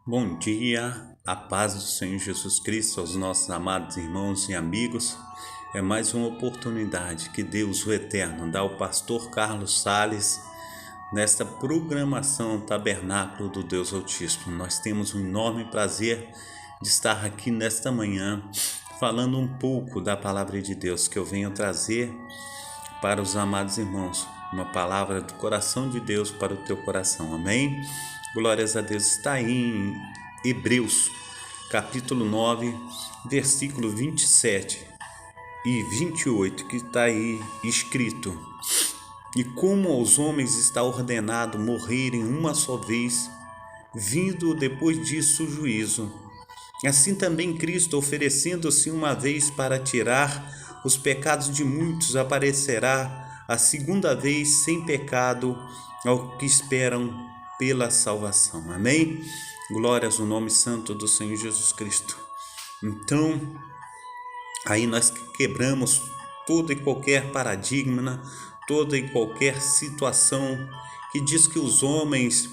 Bom dia, a paz do Senhor Jesus Cristo aos nossos amados irmãos e amigos. É mais uma oportunidade que Deus, o Eterno, dá ao pastor Carlos Sales nesta programação Tabernáculo do Deus Altíssimo. Nós temos um enorme prazer de estar aqui nesta manhã falando um pouco da palavra de Deus que eu venho trazer para os amados irmãos. Uma palavra do coração de Deus para o teu coração. Amém? Glórias a Deus. Está aí em Hebreus, capítulo 9, versículo 27 e 28, que está aí escrito: E como aos homens está ordenado morrerem uma só vez, vindo depois disso o juízo, assim também Cristo, oferecendo-se uma vez para tirar os pecados de muitos, aparecerá a segunda vez sem pecado ao que esperam pela salvação. Amém? Glórias ao nome santo do Senhor Jesus Cristo. Então, aí nós quebramos todo e qualquer paradigma, toda e qualquer situação que diz que os homens,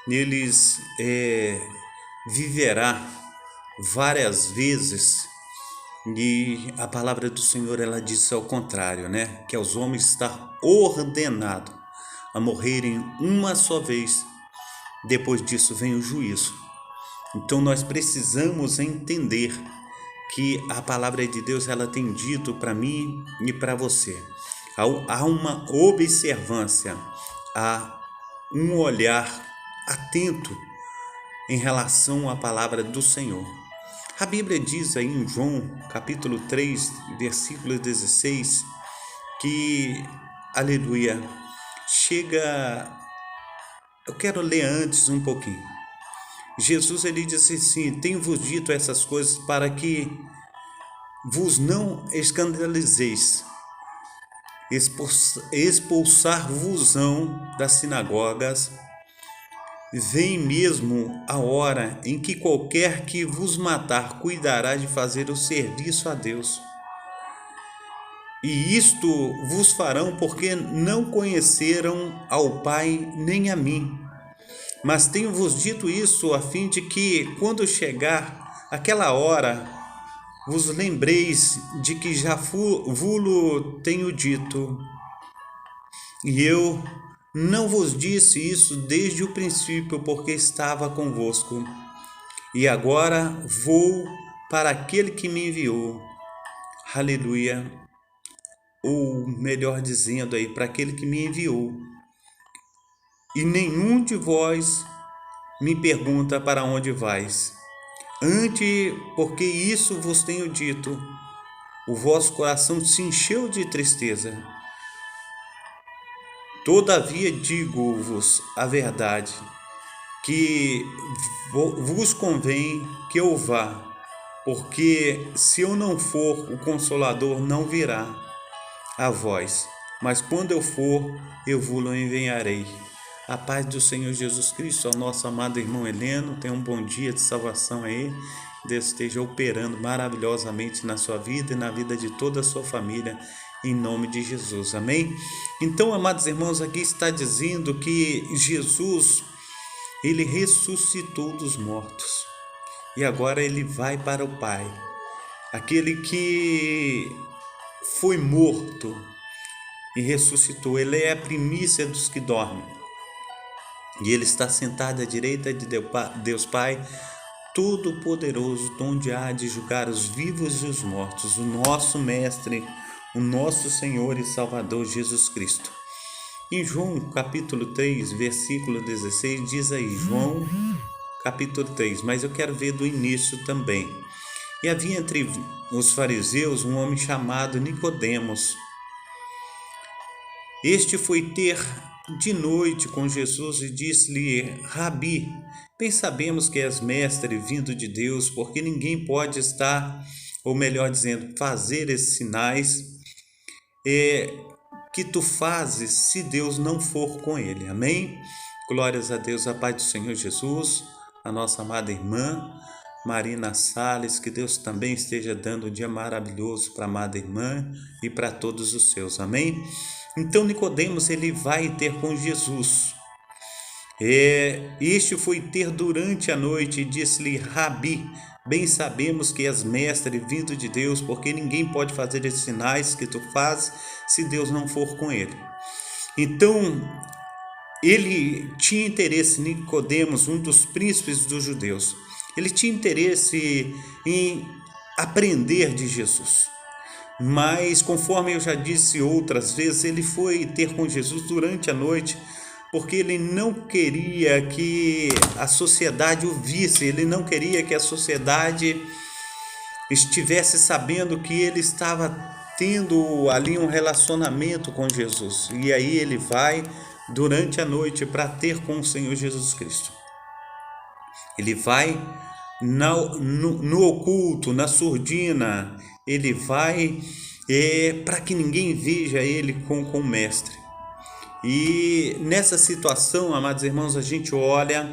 eles viverá várias vezes, e a palavra do Senhor ela diz ao contrário, né? Que aos homens está ordenado a morrerem uma só vez, depois disso vem o juízo. Então nós precisamos entender que a palavra de Deus ela tem dito para mim e para você. Há uma observância, há um olhar atento em relação à palavra do Senhor. A Bíblia diz aí em João, capítulo 3, versículo 16, que, aleluia, eu quero ler antes um pouquinho. Jesus ele disse assim: tenho-vos dito essas coisas para que vos não escandalizeis, expulsar-vos-ão das sinagogas. Vem mesmo a hora em que qualquer que vos matar cuidará de fazer o serviço a Deus. E isto vos farão porque não conheceram ao Pai nem a mim. Mas tenho-vos dito isso a fim de que, quando chegar aquela hora, vos lembreis de que já vulo tenho dito. E eu não vos disse isso desde o princípio, porque estava convosco. E agora vou para aquele que me enviou. Aleluia. Ou melhor dizendo aí, para aquele que me enviou. E nenhum de vós me pergunta para onde vais. Antes, porque isso vos tenho dito, o vosso coração se encheu de tristeza. Todavia digo-vos a verdade, que vos convém que eu vá, porque se eu não for, o Consolador não virá a vós, mas quando eu for, eu vos enviarei. A paz do Senhor Jesus Cristo, ao nosso amado irmão Heleno, tenha um bom dia de salvação aí, Deus esteja operando maravilhosamente na sua vida e na vida de toda a sua família, em nome de Jesus, amém? Então, amados irmãos, aqui está dizendo que Jesus, ele ressuscitou dos mortos, e agora ele vai para o Pai, aquele que foi morto e ressuscitou, ele é a primícia dos que dormem, e ele está sentado à direita de Deus Pai Todo-Poderoso, onde há de julgar os vivos e os mortos, o nosso Mestre, o nosso Senhor e Salvador Jesus Cristo. Em João capítulo 3, versículo 16, diz aí, João capítulo 3, mas eu quero ver do início também. E havia entre os fariseus um homem chamado Nicodemos. Este foi ter de noite com Jesus e disse-lhe: Rabi, bem sabemos que és mestre vindo de Deus, porque ninguém pode estar, ou melhor dizendo, fazer esses sinais que tu fazes se Deus não for com ele. Amém? Glórias a Deus, a paz do Senhor Jesus, a nossa amada irmã Marina Sales, que Deus também esteja dando um dia maravilhoso para a amada irmã e para todos os seus. Amém? Então Nicodemos ele vai ter com Jesus Este foi ter durante a noite e disse-lhe: Rabi, bem sabemos que és mestre vindo de Deus, porque ninguém pode fazer esses sinais que tu fazes se Deus não for com ele. Então, ele tinha interesse, Nicodemos, um dos príncipes dos judeus. Ele tinha interesse em aprender de Jesus. Mas, conforme eu já disse outras vezes, ele foi ter com Jesus durante a noite, porque ele não queria que a sociedade o visse, ele não queria que a sociedade estivesse sabendo que ele estava tendo ali um relacionamento com Jesus. E aí ele vai durante a noite para ter com o Senhor Jesus Cristo. Ele vai no oculto, na surdina, ele vai para que ninguém veja ele com o mestre. E nessa situação, amados irmãos, a gente olha,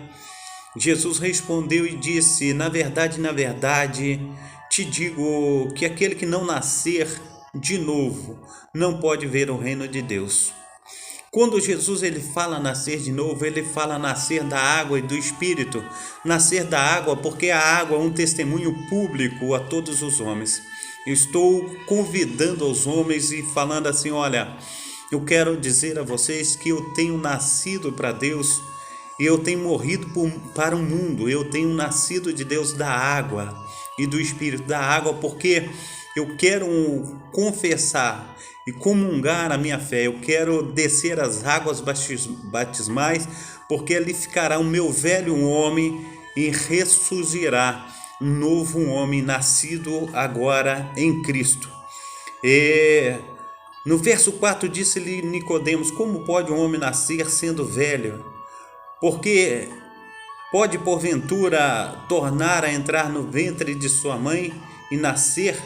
Jesus respondeu e disse: na verdade, te digo que aquele que não nascer de novo não pode ver o reino de Deus. Quando Jesus ele fala nascer de novo, ele fala nascer da água e do Espírito. Nascer da água, porque a água é um testemunho público a todos os homens. Eu estou convidando os homens e falando assim: olha, eu quero dizer a vocês que eu tenho nascido para Deus e eu tenho morrido para o mundo. Eu tenho nascido de Deus da água e do Espírito. Da água porque eu quero confessar e comungar a minha fé. Eu quero descer as águas batismais, porque ali ficará o meu velho homem e ressurgirá um novo homem nascido agora em Cristo. No verso 4 disse-lhe Nicodemos: como pode um homem nascer sendo velho? Porque pode porventura tornar a entrar no ventre de sua mãe e nascer?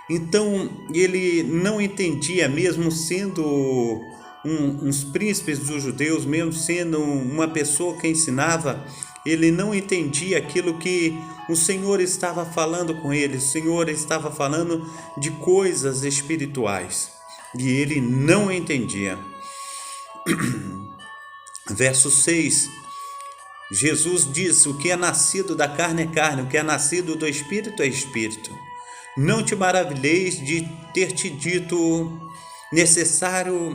Então ele não entendia, mesmo sendo uns príncipes dos judeus, mesmo sendo uma pessoa que ensinava, ele não entendia aquilo que o Senhor estava falando com ele. O Senhor estava falando de coisas espirituais e ele não entendia. Verso 6, Jesus disse: o que é nascido da carne é carne, o que é nascido do Espírito é Espírito. Não te maravilheis de ter te dito: necessário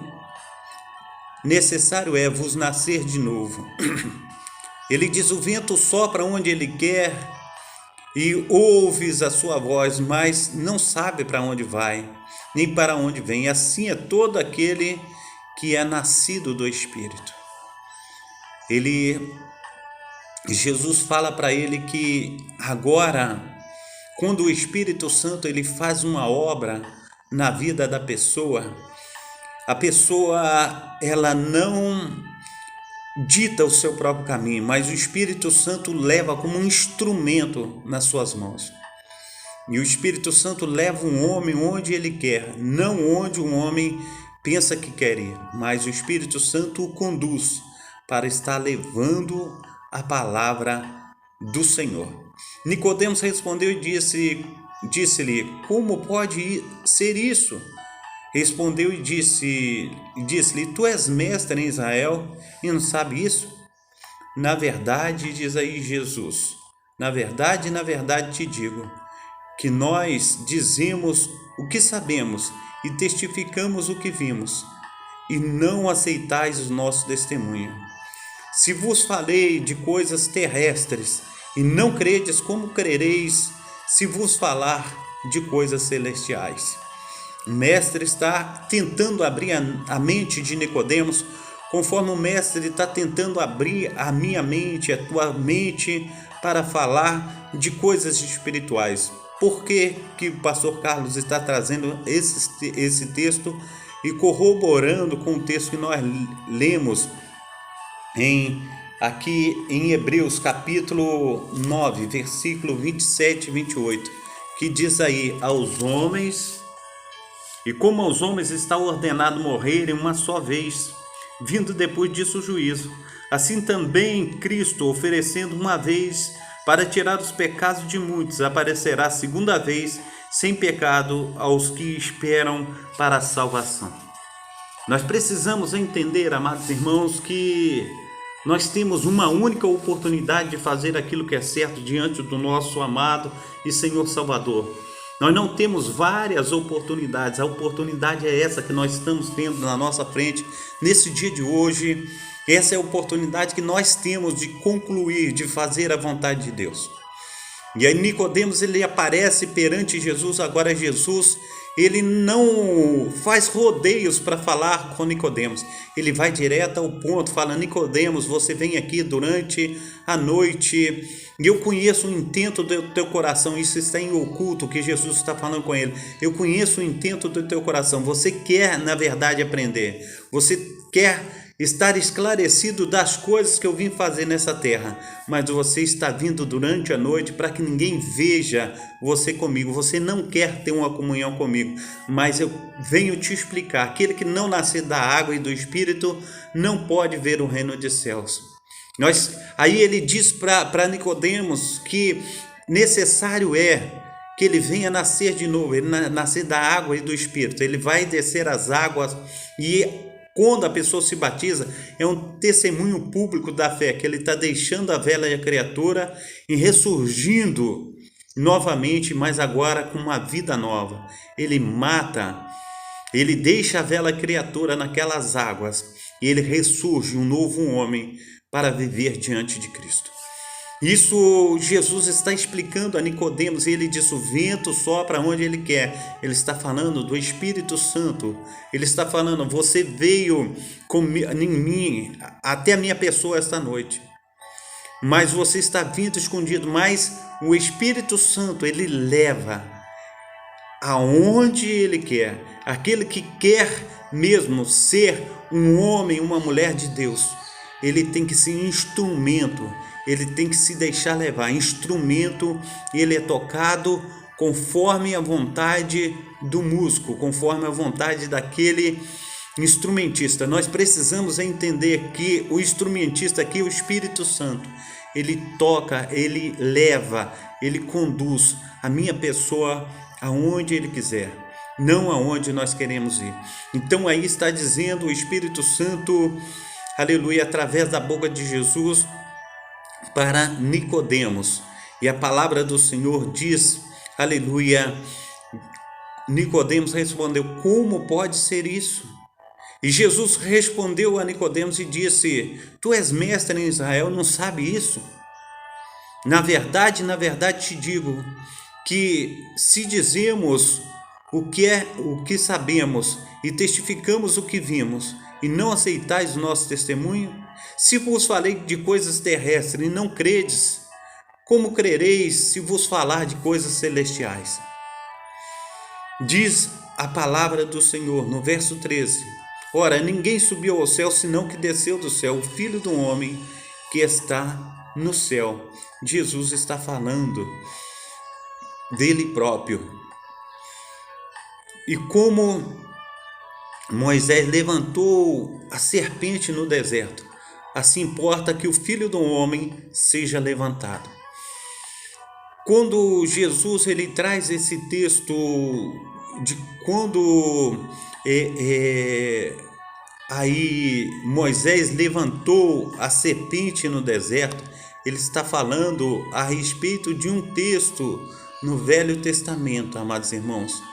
é vos nascer de novo. Ele diz: o vento sopra onde ele quer e ouves a sua voz, mas não sabe para onde vai, nem para onde vem. Assim é todo aquele que é nascido do Espírito. Jesus fala para ele que agora, quando o Espírito Santo ele faz uma obra na vida da pessoa, a pessoa ela não dita o seu próprio caminho, mas o Espírito Santo leva como um instrumento nas suas mãos. E o Espírito Santo leva um homem onde ele quer, não onde um homem pensa que quer ir, mas o Espírito Santo o conduz para estar levando a palavra do Senhor. Nicodemos respondeu e disse-lhe: como pode ser isso? Respondeu e disse-lhe: tu és mestre em Israel e não sabe isso? Na verdade, diz aí Jesus, na verdade te digo, que nós dizemos o que sabemos e testificamos o que vimos, e não aceitais o nosso testemunho. Se vos falei de coisas terrestres e não credes, como crereis se vos falar de coisas celestiais? O mestre está tentando abrir a mente de Nicodemos, conforme o mestre está tentando abrir a minha mente, a tua mente, para falar de coisas espirituais. Por que o pastor Carlos está trazendo esse texto e corroborando com o texto que nós lemos aqui em Hebreus capítulo 9, versículo 27 e 28, que diz aí: aos homens, e como aos homens está ordenado morrerem uma só vez, vindo depois disso o juízo, assim também Cristo, oferecendo uma vez para tirar os pecados de muitos, aparecerá segunda vez sem pecado aos que esperam para a salvação. Nós precisamos entender, amados irmãos, que Nós temos uma única oportunidade de fazer aquilo que é certo diante do nosso amado e Senhor Salvador. Nós não temos várias oportunidades, a oportunidade é essa que nós estamos tendo na nossa frente nesse dia de hoje. Essa é a oportunidade que nós temos de concluir, de fazer a vontade de Deus. E aí Nicodemos, ele aparece perante Jesus. Agora Jesus, ele não faz rodeios para falar com Nicodemos, ele vai direto ao ponto, fala: Nicodemos, você vem aqui durante a noite e eu conheço o intento do teu coração. Isso está em oculto, que Jesus está falando com ele. Eu conheço o intento do teu coração. Você quer, na verdade, aprender, você quer estar esclarecido das coisas que eu vim fazer nessa terra, mas você está vindo durante a noite para que ninguém veja você comigo. Você não quer ter uma comunhão comigo, mas eu venho te explicar: aquele que não nascer da água e do Espírito não pode ver o reino dos céus. Aí ele diz para Nicodemos que necessário é que ele venha nascer de novo, ele nascer da água e do Espírito. Ele vai descer as águas, e quando a pessoa se batiza, é um testemunho público da fé, que ele está deixando a velha criatura e ressurgindo novamente, mas agora com uma vida nova. Ele deixa a velha criatura naquelas águas e ele ressurge um novo homem para viver diante de Cristo. Isso Jesus está explicando a Nicodemos, e ele diz: o vento sopra onde ele quer. Ele está falando do Espírito Santo. Ele está falando: você veio em mim, até a minha pessoa esta noite, mas você está vindo escondido. Mas o Espírito Santo, ele leva aonde ele quer. Aquele que quer mesmo ser um homem, uma mulher de Deus, ele tem que ser instrumento, ele tem que se deixar levar. Instrumento, ele é tocado conforme a vontade do músico, conforme a vontade daquele instrumentista. Nós precisamos entender que o instrumentista aqui, o Espírito Santo, ele toca, ele leva, ele conduz a minha pessoa aonde ele quiser, não aonde nós queremos ir. Então aí está dizendo o Espírito Santo, aleluia, através da boca de Jesus para Nicodemos. E a palavra do Senhor diz, aleluia, Nicodemos respondeu: como pode ser isso? E Jesus respondeu a Nicodemos e disse: tu és mestre em Israel, não sabe isso? Na verdade te digo que se dizemos o que sabemos e testificamos o que vimos, e não aceitais o nosso testemunho, se vos falei de coisas terrestres e não credes, como crereis se vos falar de coisas celestiais? Diz a palavra do Senhor no verso 13: ora, ninguém subiu ao céu senão que desceu do céu, o Filho do homem que está no céu. Jesus está falando dele próprio. E como Moisés levantou a serpente no deserto, assim importa que o Filho do homem seja levantado. Quando Jesus ele traz esse texto de quando aí Moisés levantou a serpente no deserto, ele está falando a respeito de um texto no Velho Testamento, amados irmãos.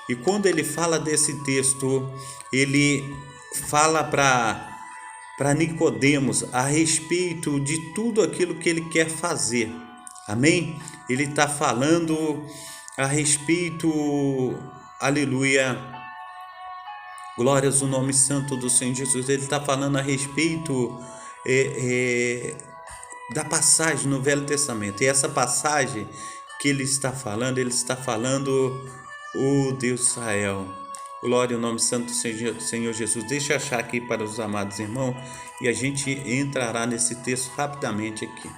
E quando ele fala desse texto, ele fala para Nicodemos a respeito de tudo aquilo que ele quer fazer. Amém? Ele está falando a respeito, aleluia, glórias ao nome santo do Senhor Jesus. Ele está falando a respeito da passagem no Velho Testamento. E essa passagem que ele está falando o Deus de Israel. Glória ao nome santo do Senhor Jesus. Deixa eu achar aqui para os amados irmãos e a gente entrará nesse texto rapidamente aqui.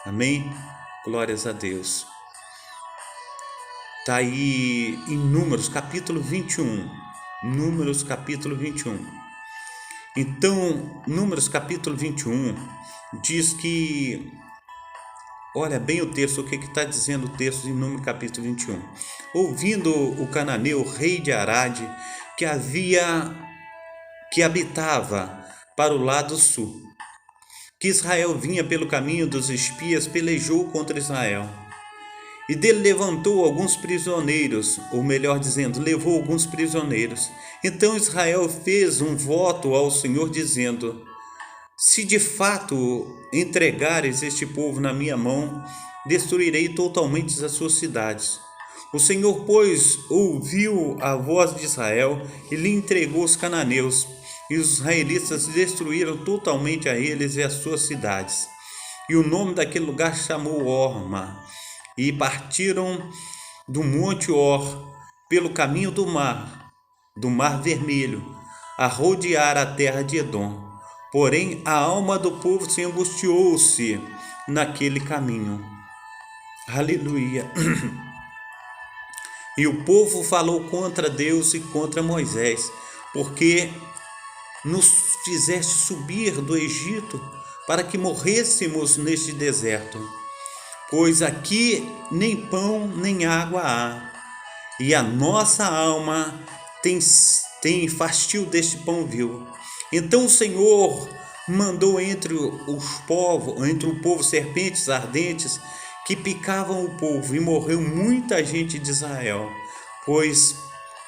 Amém? Glórias a Deus. Está aí em Números capítulo 21. Números capítulo 21. Então, Números capítulo 21 diz que, olha bem o texto, o que está dizendo o texto em Números capítulo 21. Ouvindo o cananeu, rei de Arade, que habitava para o lado sul, que Israel vinha pelo caminho dos espias, pelejou contra Israel. E dele levantou alguns prisioneiros, ou melhor dizendo, levou alguns prisioneiros. Então Israel fez um voto ao Senhor, dizendo: se de fato entregares este povo na minha mão, destruirei totalmente as suas cidades. O Senhor, pois, ouviu a voz de Israel e lhe entregou os cananeus, e os israelitas destruíram totalmente a eles e as suas cidades. E o nome daquele lugar chamou Horma. E partiram do monte Or pelo caminho do Mar Vermelho, a rodear a terra de Edom. Porém, a alma do povo se angustiou-se naquele caminho. Aleluia. E o povo falou contra Deus e contra Moisés, porque nos fizeste subir do Egito para que morrêssemos neste deserto. Pois aqui nem pão nem água há, e a nossa alma tem fastio deste pão vil. Então o Senhor mandou entre o povo serpentes ardentes que picavam o povo, e morreu muita gente de Israel. Por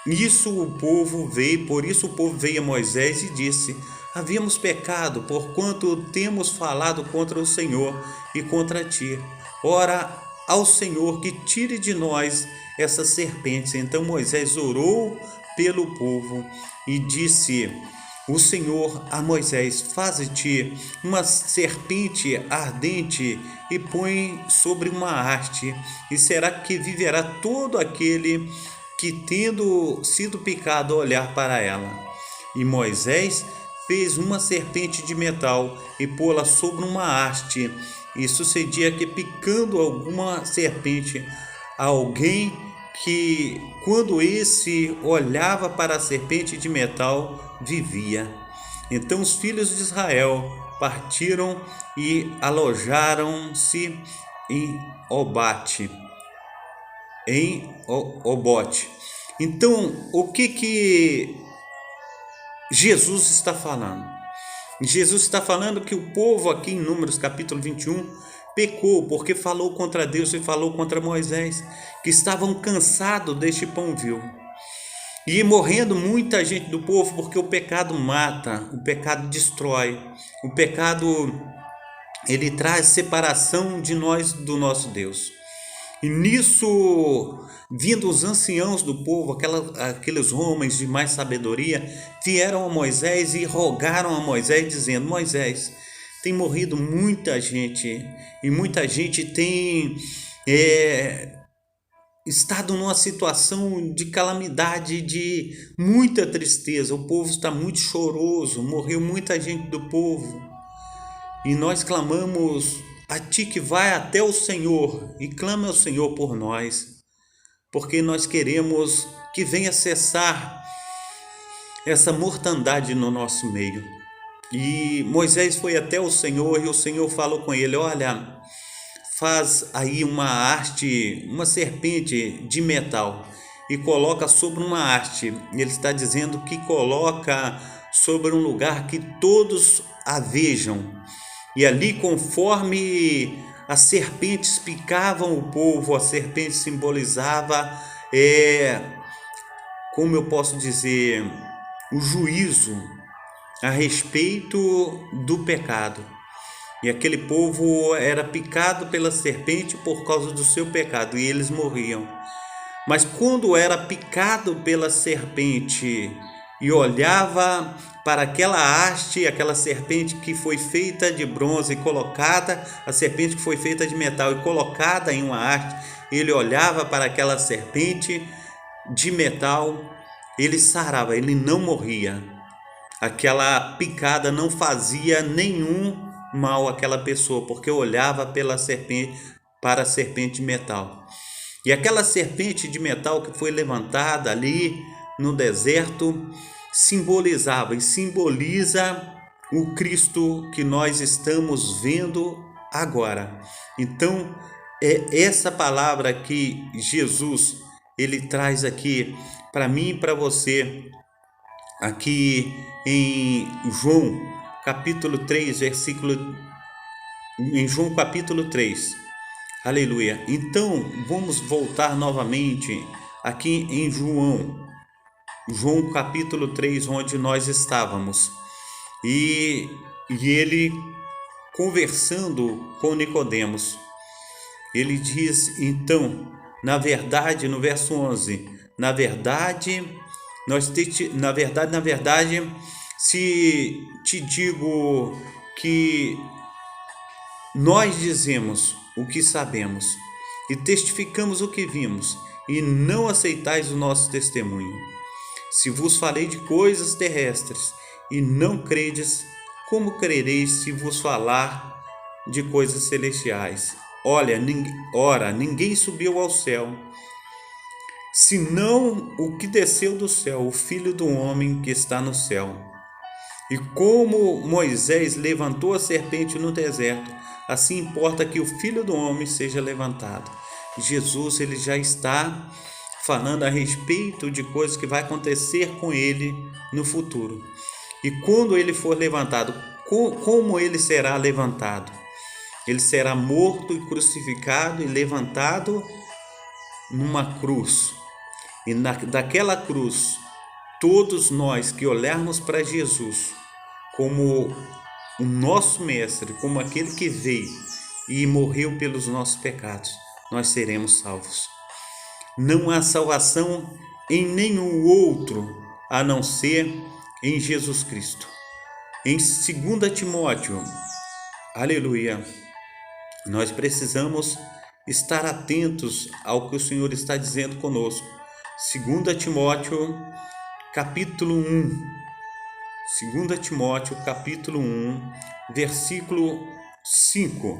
isso o povo veio a Moisés e disse: havíamos pecado, porquanto temos falado contra o Senhor e contra ti. Ora ao Senhor que tire de nós essas serpentes. Então Moisés orou pelo povo e disse o Senhor a Moisés: faze-te uma serpente ardente e põe sobre uma haste, e será que viverá todo aquele que, tendo sido picado, olhar para ela. E Moisés fez uma serpente de metal e pô-la sobre uma haste. E sucedia que, picando alguma serpente a alguém, que quando esse olhava para a serpente de metal, vivia. Então os filhos de Israel partiram e alojaram-se em Obote. Então, o que Jesus está falando? Jesus está falando que o povo aqui em Números capítulo 21 pecou porque falou contra Deus e falou contra Moisés, que estavam cansados deste pão vil. E morrendo muita gente do povo, porque o pecado mata, o pecado destrói, o pecado ele traz separação de nós do nosso Deus. E nisso, vindo os anciãos do povo, aqueles homens de mais sabedoria, vieram a Moisés e rogaram a Moisés, dizendo: Moisés, tem morrido muita gente, e muita gente tem estado numa situação de calamidade, de muita tristeza. O povo está muito choroso, morreu muita gente do povo. E nós clamamos a ti que vai até o Senhor e clama ao Senhor por nós, porque nós queremos que venha cessar essa mortandade no nosso meio. E Moisés foi até o Senhor e o Senhor falou com ele: olha, faz aí uma haste, uma serpente de metal e coloca sobre uma haste. Ele está dizendo que coloca sobre um lugar que todos a vejam. E ali, conforme as serpentes picavam o povo, a serpente simbolizava, como eu posso dizer, o juízo a respeito do pecado. E aquele povo era picado pela serpente por causa do seu pecado, e eles morriam. Mas quando era picado pela serpente e olhava para aquela haste, aquela serpente que foi feita de bronze e colocada, a serpente que foi feita de metal e colocada em uma haste, ele olhava para aquela serpente de metal, ele sarava, ele não morria. Aquela picada não fazia nenhum mal àquela pessoa, porque olhava para a serpente de metal. E aquela serpente de metal que foi levantada ali no deserto simbolizava e simboliza o Cristo que nós estamos vendo agora. Então, é essa palavra que Jesus ele traz aqui para mim e para você, aqui em João capítulo 3, versículo em João capítulo 3. Aleluia. Então, vamos voltar novamente aqui em João capítulo 3, onde nós estávamos. E ele conversando com Nicodemos, ele diz então, na verdade, no verso 11, na verdade, se te digo que nós dizemos o que sabemos e testificamos o que vimos, e não aceitais o nosso testemunho. Se vos falei de coisas terrestres e não credes, como crereis se vos falar de coisas celestiais? Ora, ninguém subiu ao céu, senão o que desceu do céu, o Filho do homem que está no céu. E como Moisés levantou a serpente no deserto, assim importa que o Filho do homem seja levantado. Jesus, ele já está falando a respeito de coisas que vai acontecer com ele no futuro. E quando ele for levantado, como ele será levantado? Ele será morto e crucificado e levantado numa cruz. E daquela cruz, todos nós que olharmos para Jesus como o nosso mestre, como aquele que veio e morreu pelos nossos pecados, nós seremos salvos. Não há salvação em nenhum outro a não ser em Jesus Cristo. Em 2 Timóteo, aleluia, nós precisamos estar atentos ao que o Senhor está dizendo conosco. 2 Timóteo, capítulo 1. 2 Timóteo, capítulo 1, versículo 5.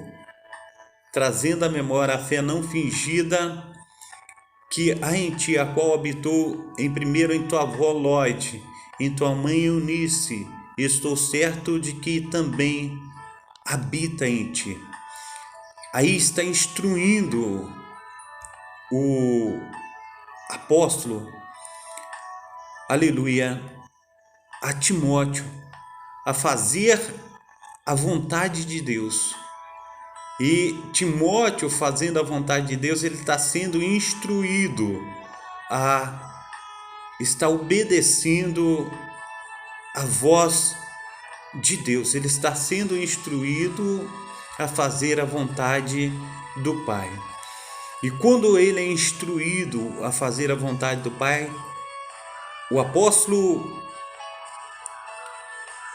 Trazendo à memória a fé não fingida que há em ti, a qual habitou primeiro em tua avó Lóide, em tua mãe Eunice, estou certo de que também habita em ti. Aí está instruindo o apóstolo, aleluia, a Timóteo a fazer a vontade de Deus. E Timóteo, fazendo a vontade de Deus, ele está sendo instruído está obedecendo a voz de Deus. Ele está sendo instruído a fazer a vontade do Pai. E quando ele é instruído a fazer a vontade do Pai, o apóstolo,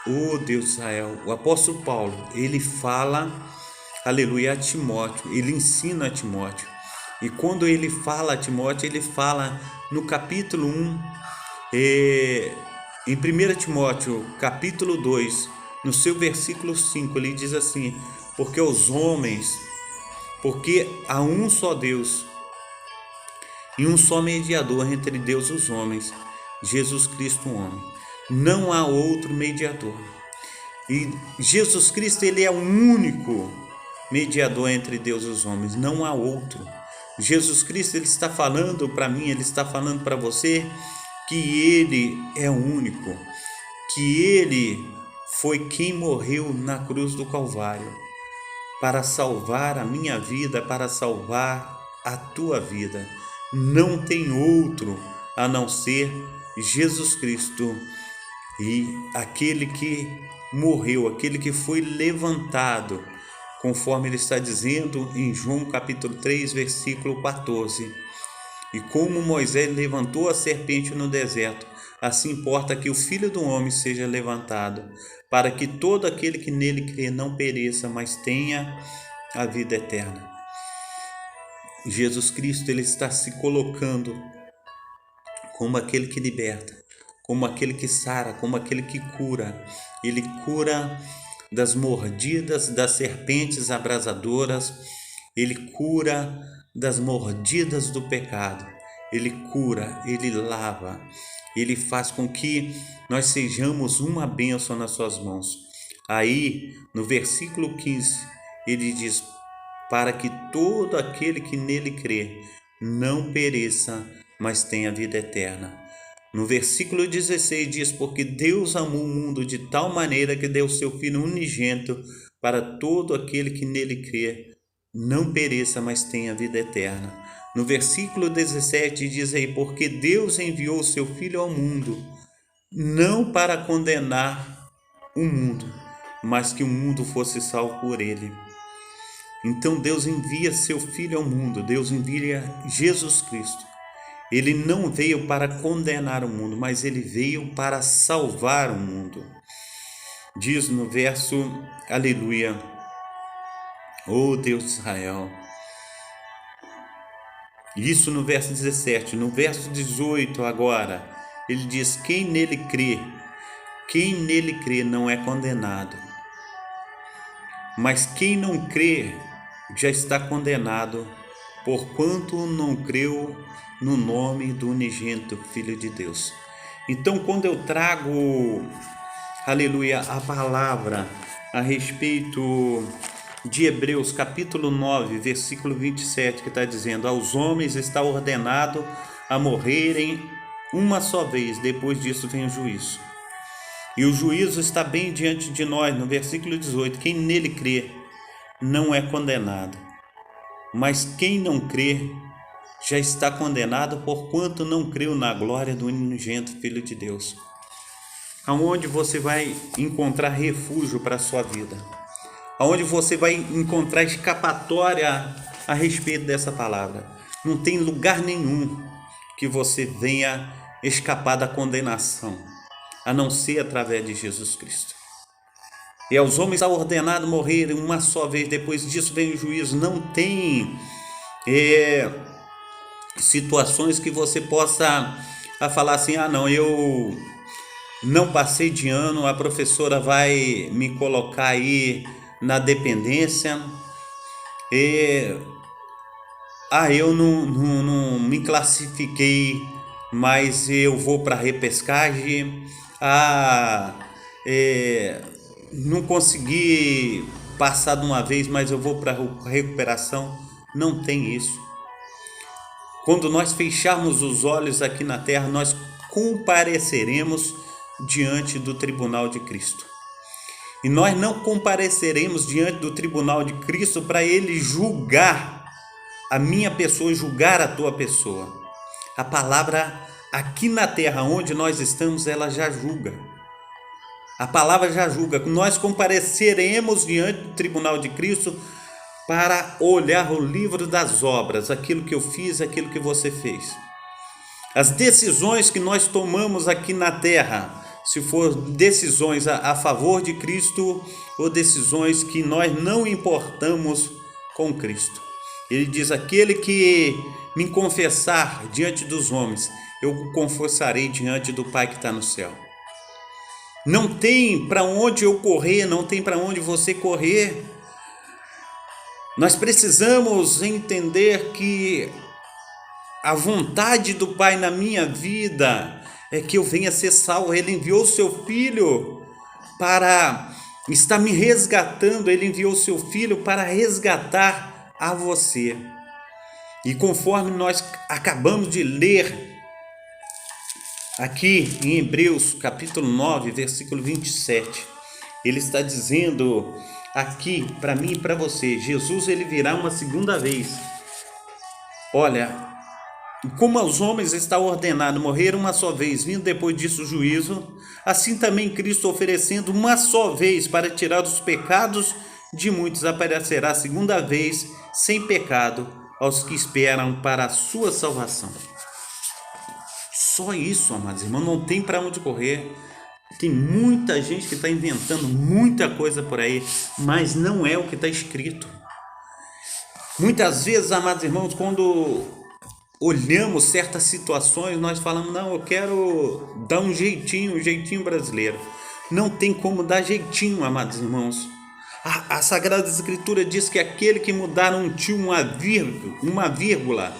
Deus de Israel, o apóstolo Paulo, ele fala, aleluia, a Timóteo, ele ensina a Timóteo. E quando ele fala a Timóteo, ele fala no capítulo 1, em 1 Timóteo, capítulo 2, no seu versículo 5, ele diz assim: porque há um só Deus e um só mediador entre Deus e os homens, Jesus Cristo, o homem. Não há outro mediador. E Jesus Cristo, ele é o único mediador entre Deus e os homens, não há outro. Jesus Cristo, ele está falando para mim, ele está falando para você que ele é o único, que ele foi quem morreu na cruz do Calvário para salvar a minha vida, para salvar a tua vida. Não tem outro a não ser Jesus Cristo, e aquele que morreu, aquele que foi levantado, conforme ele está dizendo em João capítulo 3, versículo 14. E como Moisés levantou a serpente no deserto, assim importa que o Filho do homem seja levantado, para que todo aquele que nele crê não pereça, mas tenha a vida eterna. Jesus Cristo, ele está se colocando como aquele que liberta, como aquele que sara, como aquele que cura. Ele cura das mordidas das serpentes abrasadoras, ele cura das mordidas do pecado, ele cura, ele lava, ele faz com que nós sejamos uma bênção nas suas mãos. Aí, no versículo 15, ele diz: para que todo aquele que nele crê não pereça, mas tenha vida eterna. No versículo 16 diz: porque Deus amou o mundo de tal maneira que deu seu Filho unigênito, para todo aquele que nele crê, não pereça, mas tenha vida eterna. No versículo 17 diz aí, porque Deus enviou o seu Filho ao mundo, não para condenar o mundo, mas que o mundo fosse salvo por ele. Então Deus envia seu Filho ao mundo, Deus envia Jesus Cristo. Ele não veio para condenar o mundo, mas ele veio para salvar o mundo. Diz no verso, aleluia, oh Deus de Israel. Isso no verso 17. No verso 18 agora, ele diz, quem nele crê não é condenado. Mas quem não crê já está condenado, porquanto não creu no nome do unigênito Filho de Deus. Então, quando eu trago, aleluia, a palavra a respeito de Hebreus capítulo 9, versículo 27, que está dizendo, aos homens está ordenado a morrerem uma só vez, depois disso vem o juízo. E o juízo está bem diante de nós, no versículo 18, quem nele crê não é condenado, mas quem não crê já está condenado, porquanto não creu na glória do unigênito Filho de Deus. Aonde você vai encontrar refúgio para a sua vida? Aonde você vai encontrar escapatória a respeito dessa palavra? Não tem lugar nenhum que você venha escapar da condenação, a não ser através de Jesus Cristo. E aos homens está ordenado morrer uma só vez, depois disso vem o juízo. Não tem situações que você possa falar assim, não, eu não passei de ano, a professora vai me colocar aí na dependência, eu não me classifiquei, mas eu vou para a repescagem, não consegui passar de uma vez, mas eu vou para a recuperação. Não tem isso. Quando nós fecharmos os olhos aqui na terra, nós compareceremos diante do tribunal de Cristo. E nós não compareceremos diante do tribunal de Cristo para ele julgar a minha pessoa, julgar a tua pessoa. A palavra aqui na terra onde nós estamos, ela já julga. A palavra já julga. Nós compareceremos diante do tribunal de Cristo para olhar o livro das obras, aquilo que eu fiz, aquilo que você fez. As decisões que nós tomamos aqui na terra, se for decisões a favor de Cristo ou decisões que nós não importamos com Cristo. Ele diz, aquele que me confessar diante dos homens, eu o confessarei diante do Pai que está no céu. Não tem para onde eu correr, não tem para onde você correr. Nós precisamos entender que a vontade do Pai na minha vida é que eu venha ser salvo. Ele enviou o seu Filho para estar me resgatando, ele enviou o seu Filho para resgatar a você. E conforme nós acabamos de ler aqui em Hebreus capítulo 9, versículo 27, ele está dizendo aqui para mim e para você, Jesus ele virá uma segunda vez. Olha, como aos homens está ordenado morrer uma só vez, vindo depois disso o juízo, assim também Cristo, oferecendo uma só vez para tirar os pecados de muitos, aparecerá a segunda vez sem pecado aos que esperam para a sua salvação. Só isso, amados irmãos, não tem para onde correr. Tem muita gente que está inventando muita coisa por aí, mas não é o que está escrito. Muitas vezes, amados irmãos, quando olhamos certas situações, nós falamos, não, eu quero dar um jeitinho brasileiro. Não tem como dar jeitinho, amados irmãos. A Sagrada Escritura diz que aquele que mudar um tio, uma vírgula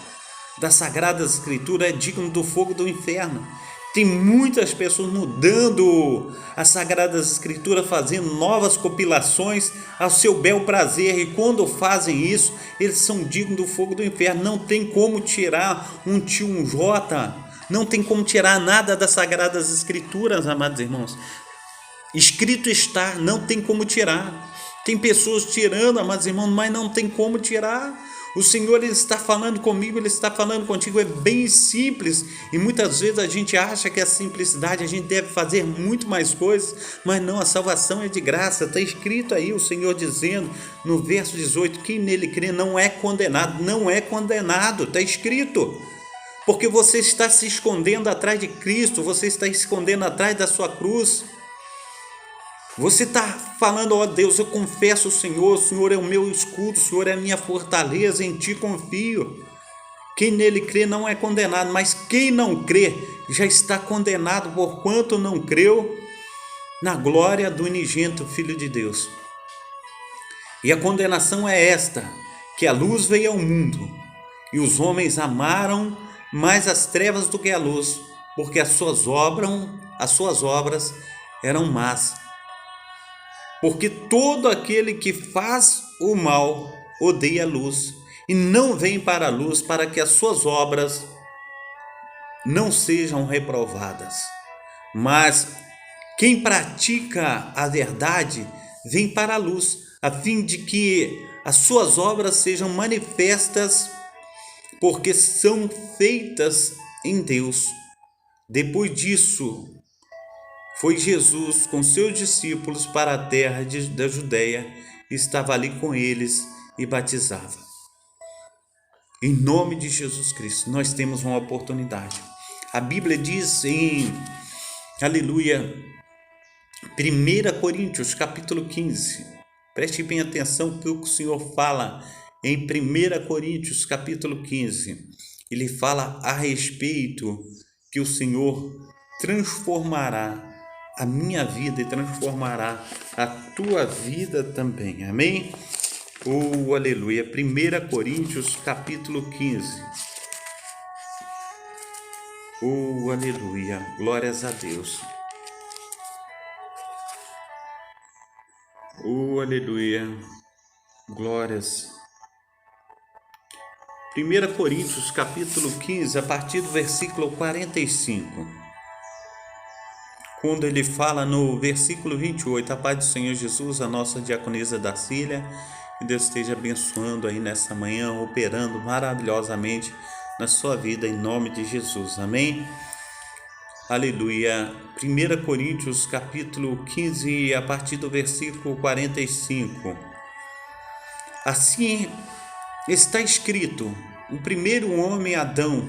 da Sagrada Escritura é digno do fogo do inferno. Tem muitas pessoas mudando a Sagrada Escritura, fazendo novas compilações ao seu bel prazer, e quando fazem isso, eles são dignos do fogo do inferno. Não tem como tirar um tio, um J, não tem como tirar nada das Sagradas Escrituras, amados irmãos. Escrito está, não tem como tirar. Tem pessoas tirando, amados irmãos, mas não tem como tirar. O Senhor, Ele está falando comigo, Ele está falando contigo, é bem simples. E muitas vezes a gente acha que a simplicidade, a gente deve fazer muito mais coisas, mas não, a salvação é de graça. Está escrito aí o Senhor dizendo no verso 18, quem nele crê não é condenado, não é condenado, está escrito. Porque você está se escondendo atrás de Cristo, você está se escondendo atrás da sua cruz. Você está falando, ó Deus, eu confesso o Senhor é o meu escudo, o Senhor é a minha fortaleza, em Ti confio. Quem nele crê não é condenado, mas quem não crê já está condenado, porquanto não creu na glória do unigênito Filho de Deus. E a condenação é esta, que a luz veio ao mundo, e os homens amaram mais as trevas do que a luz, porque as suas obras eram más. Porque todo aquele que faz o mal odeia a luz e não vem para a luz, para que as suas obras não sejam reprovadas. Mas quem pratica a verdade vem para a luz, a fim de que as suas obras sejam manifestas, porque são feitas em Deus. Depois disso, foi Jesus com seus discípulos para a terra da Judéia, estava ali com eles e batizava. Em nome de Jesus Cristo, nós temos uma oportunidade. A Bíblia diz em, aleluia, 1 Coríntios capítulo 15, preste bem atenção que o Senhor fala em 1 Coríntios capítulo 15, ele fala a respeito que o Senhor transformará a minha vida e transformará a tua vida também, amém? Oh, aleluia, 1 Coríntios capítulo 15, oh, aleluia, glórias a Deus, oh, aleluia, glórias. 1 Coríntios capítulo 15, a partir do versículo 45, quando ele fala no versículo 28, a paz do Senhor Jesus, a nossa diaconisa Darcília, que Deus esteja abençoando aí nessa manhã, operando maravilhosamente na sua vida, em nome de Jesus, amém? Aleluia. 1 Coríntios capítulo 15, a partir do versículo 45. Assim está escrito, o primeiro homem, Adão,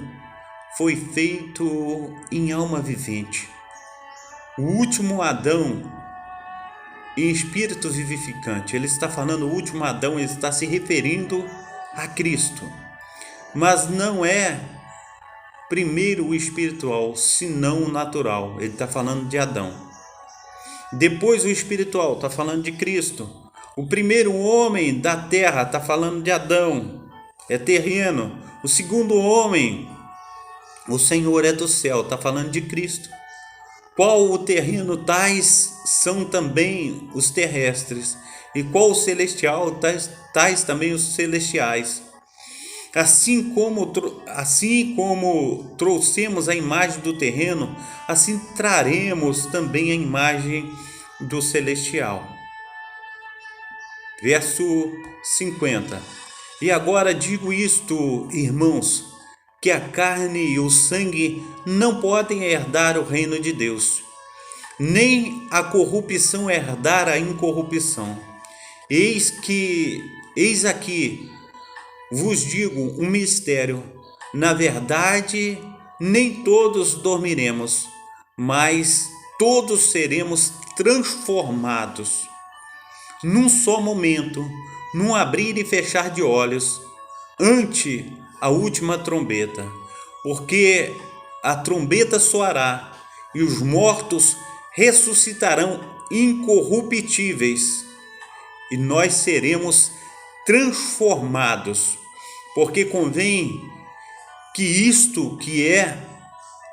foi feito em alma vivente. O último Adão, em espírito vivificante. Ele está falando o último Adão, ele está se referindo a Cristo. Mas não é primeiro o espiritual, senão o natural. Ele está falando de Adão. Depois o espiritual, está falando de Cristo. O primeiro homem da terra, está falando de Adão, é terreno. O segundo homem, o Senhor é do céu, está falando de Cristo. Qual o terreno, tais são também os terrestres, e qual o celestial, tais também os celestiais. Assim como trouxemos a imagem do terreno, assim traremos também a imagem do celestial. Verso 50. E agora digo isto, irmãos, que a carne e o sangue não podem herdar o reino de Deus, nem a corrupção herdar a incorrupção. Eis aqui, vos digo um mistério, na verdade, nem todos dormiremos, mas todos seremos transformados, num só momento, num abrir e fechar de olhos, ante a última trombeta, porque a trombeta soará e os mortos ressuscitarão incorruptíveis e nós seremos transformados, porque convém que isto que é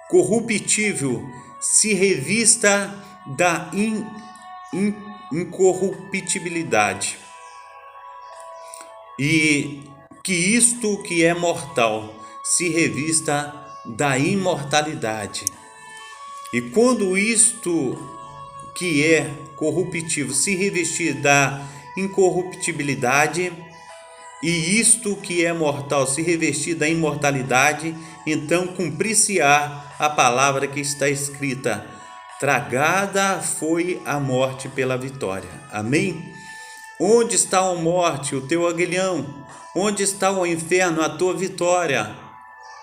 corruptível se revista da incorruptibilidade e que isto que é mortal se revista da imortalidade. E quando isto que é corruptível se revestir da incorruptibilidade, e isto que é mortal se revestir da imortalidade, então cumprir-se-á a palavra que está escrita: tragada foi a morte pela vitória. Amém? Onde está, ó morte, o teu aguilhão? Onde está, o inferno, a tua vitória?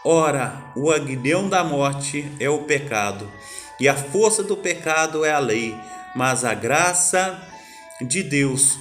Ora, o aguilhão da morte é o pecado, e a força do pecado é a lei, mas a graça de Deus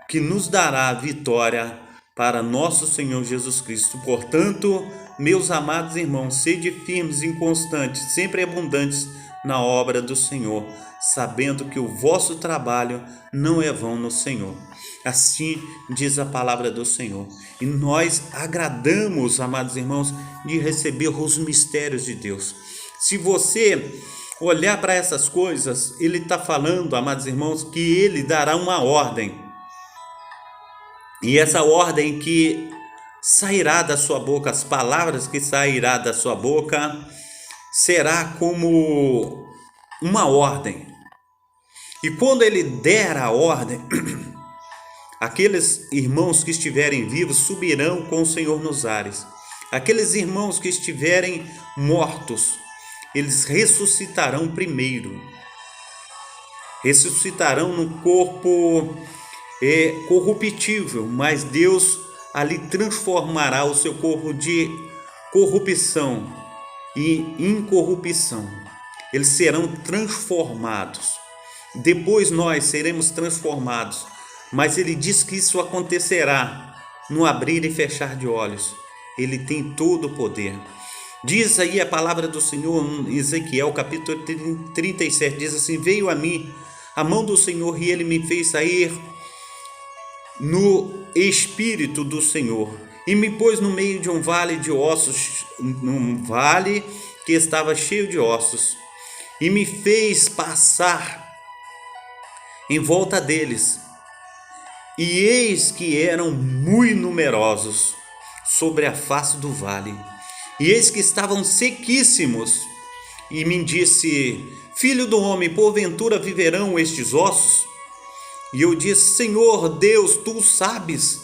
que nos dará a vitória para nosso Senhor Jesus Cristo. Portanto, meus amados irmãos, sede firmes, inconstantes, sempre abundantes na obra do Senhor, sabendo que o vosso trabalho não é vão no Senhor. Assim diz a palavra do Senhor. E nós agradamos, amados irmãos, de receber os mistérios de Deus. Se você olhar para essas coisas, ele está falando, amados irmãos, que ele dará uma ordem. E essa ordem que sairá da sua boca, as palavras que sairá da sua boca, será como uma ordem. E quando ele der a ordem, aqueles irmãos que estiverem vivos subirão com o Senhor nos ares. Aqueles irmãos que estiverem mortos, eles ressuscitarão primeiro. Ressuscitarão no corpo corruptível, mas Deus ali transformará o seu corpo de corrupção e incorrupção. Eles serão transformados. Depois nós seremos transformados. Mas ele diz que isso acontecerá no abrir e fechar de olhos. Ele tem todo o poder. Diz aí a palavra do Senhor em Ezequiel, capítulo 37, diz assim: veio a mim a mão do Senhor e ele me fez sair no Espírito do Senhor, e me pôs no meio de um vale de ossos, num vale que estava cheio de ossos, e me fez passar em volta deles, e eis que eram muito numerosos sobre a face do vale, e eis que estavam sequíssimos, e me disse: filho do homem, porventura viverão estes ossos? E eu disse: Senhor Deus, tu sabes.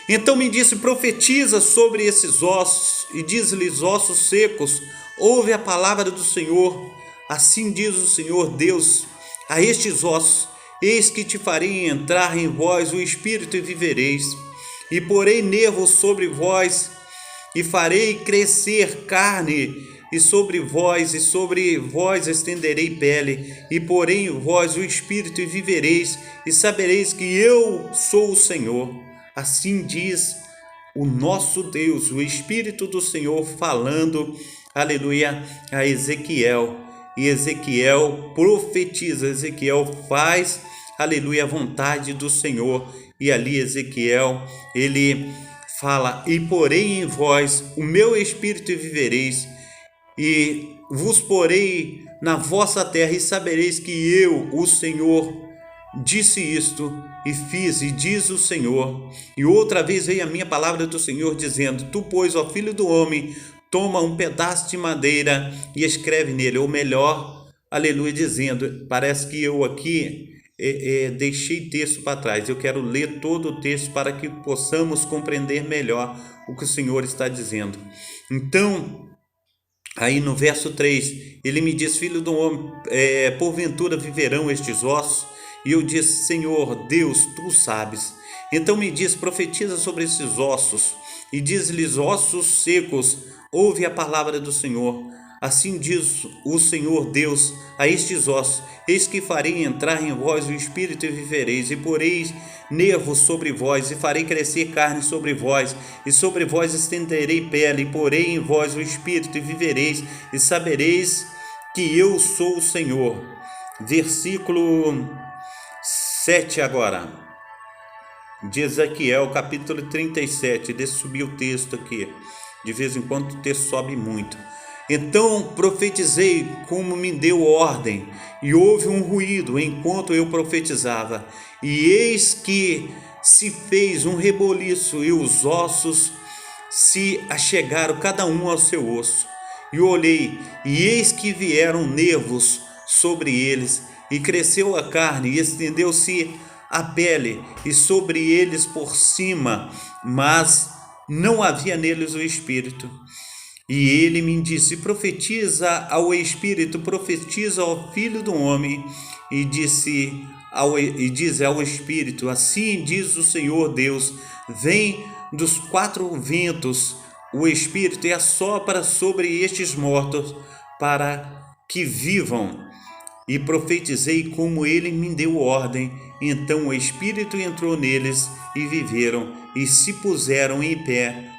Então me disse: profetiza sobre esses ossos e diz-lhes: ossos secos, ouve a palavra do Senhor. Assim diz o Senhor Deus a estes ossos: eis que te farei entrar em vós o Espírito e vivereis, e porei nervos sobre vós, e farei crescer carne, e sobre vós estenderei pele, e porei em vós o Espírito e vivereis, e sabereis que eu sou o Senhor. Assim diz o nosso Deus, o Espírito do Senhor falando, aleluia, a Ezequiel. E Ezequiel profetiza, Ezequiel faz, aleluia, a vontade do Senhor. E ali Ezequiel, ele fala: e porei em vós o meu Espírito e vivereis, e vos porei na vossa terra, e sabereis que eu, o Senhor, disse isto e fiz, e diz o Senhor. E outra vez veio a minha palavra do Senhor dizendo: tu, pois, ó filho do homem, toma um pedaço de madeira e escreve nele, ou melhor, aleluia, dizendo, parece que eu aqui deixei texto para trás, eu quero ler todo o texto para que possamos compreender melhor o que o Senhor está dizendo. Então, aí no verso 3, ele me diz: filho do homem, porventura viverão estes ossos? E eu disse: Senhor Deus, tu sabes. Então me diz: profetiza sobre esses ossos, e diz-lhes: ossos secos, ouve a palavra do Senhor. Assim diz o Senhor Deus a estes ossos: eis que farei entrar em vós o Espírito e vivereis, e poreis nervos sobre vós, e farei crescer carne sobre vós, e sobre vós estenderei pele, e porei em vós o Espírito e vivereis, e sabereis que eu sou o Senhor. Versículo 7 agora, de Ezequiel, capítulo 37, deixa eu subir o texto aqui, de vez em quando o texto sobe muito. Então profetizei como me deu ordem, e houve um ruído enquanto eu profetizava, e eis que se fez um reboliço, e os ossos se achegaram cada um ao seu osso. E olhei, e eis que vieram nervos sobre eles, e cresceu a carne, e estendeu-se a pele e sobre eles por cima, mas não havia neles o espírito. E ele me disse: profetiza ao espírito, profetiza ao filho do homem, e diz ao espírito: assim diz o Senhor Deus, vem dos quatro ventos o espírito e assopra sobre estes mortos para que vivam. E profetizei como ele me deu ordem. Então o espírito entrou neles e viveram e se puseram em pé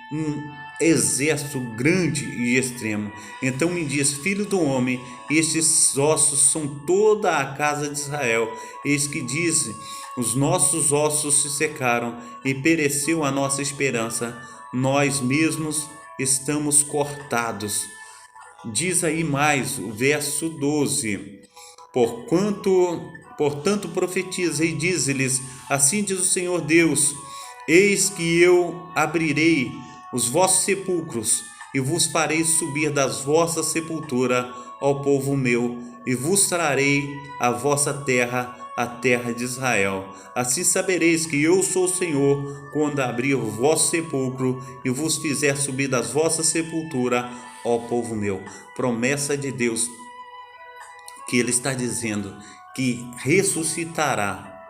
exército grande e extremo. Então me diz: filho do homem, estes ossos são toda a casa de Israel. Eis que diz: os nossos ossos se secaram e pereceu a nossa esperança. Nós mesmos estamos cortados. Diz aí mais o verso 12: portanto profetiza e dize-lhes: assim diz o Senhor Deus, eis que eu abrirei os vossos sepulcros e vos farei subir das vossas sepulturas ao povo meu, e vos trarei a vossa terra, a terra de Israel. Assim sabereis que eu sou o Senhor, quando abrir o vosso sepulcro e vos fizer subir das vossas sepulturas, ó povo meu. Promessa de Deus, que ele está dizendo que ressuscitará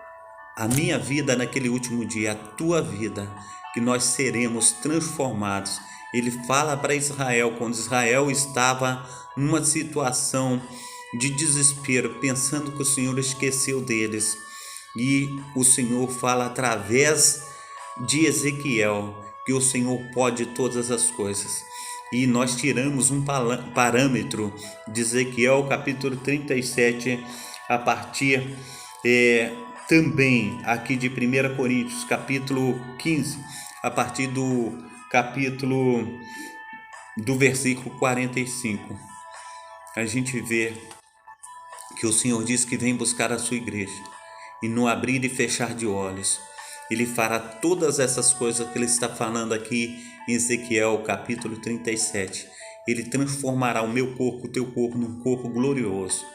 a minha vida naquele último dia, a tua vida, que nós seremos transformados. Ele fala para Israel, quando Israel estava numa situação de desespero, pensando que o Senhor esqueceu deles. E o Senhor fala através de Ezequiel que o Senhor pode todas as coisas. E nós tiramos um parâmetro de Ezequiel capítulo 37, a partir também aqui de 1 Coríntios capítulo 15, a partir do versículo 45. A gente vê que o Senhor diz que vem buscar a sua igreja, e no abrir e fechar de olhos, ele fará todas essas coisas que ele está falando aqui em Ezequiel capítulo 37. Ele transformará o meu corpo, o teu corpo, num corpo glorioso,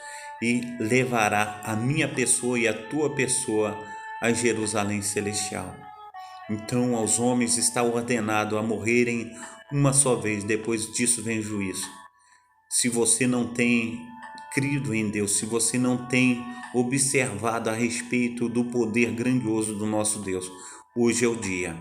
e levará a minha pessoa e a tua pessoa a Jerusalém celestial. Então aos homens está ordenado a morrerem uma só vez, depois disso vem juízo. Se você não tem crido em Deus, se você não tem observado a respeito do poder grandioso do nosso Deus, hoje é o dia.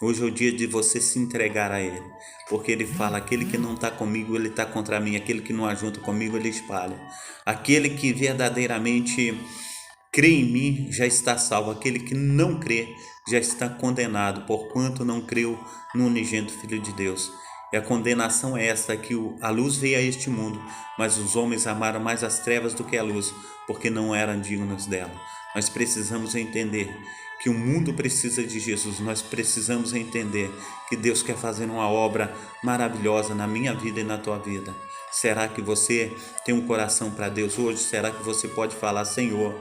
Hoje é o dia de você se entregar a Ele, porque Ele fala: aquele que não está comigo, ele está contra mim, aquele que não ajunta comigo, ele espalha. Aquele que verdadeiramente crê em mim já está salvo, aquele que não crê já está condenado, porquanto não creu no unigênito Filho de Deus. E a condenação é esta, que a luz veio a este mundo, mas os homens amaram mais as trevas do que a luz, porque não eram dignos dela. Nós precisamos entender que o mundo precisa de Jesus. Nós precisamos entender que Deus quer fazer uma obra maravilhosa na minha vida e na tua vida. Será que você tem um coração para Deus hoje? Será que você pode falar: Senhor,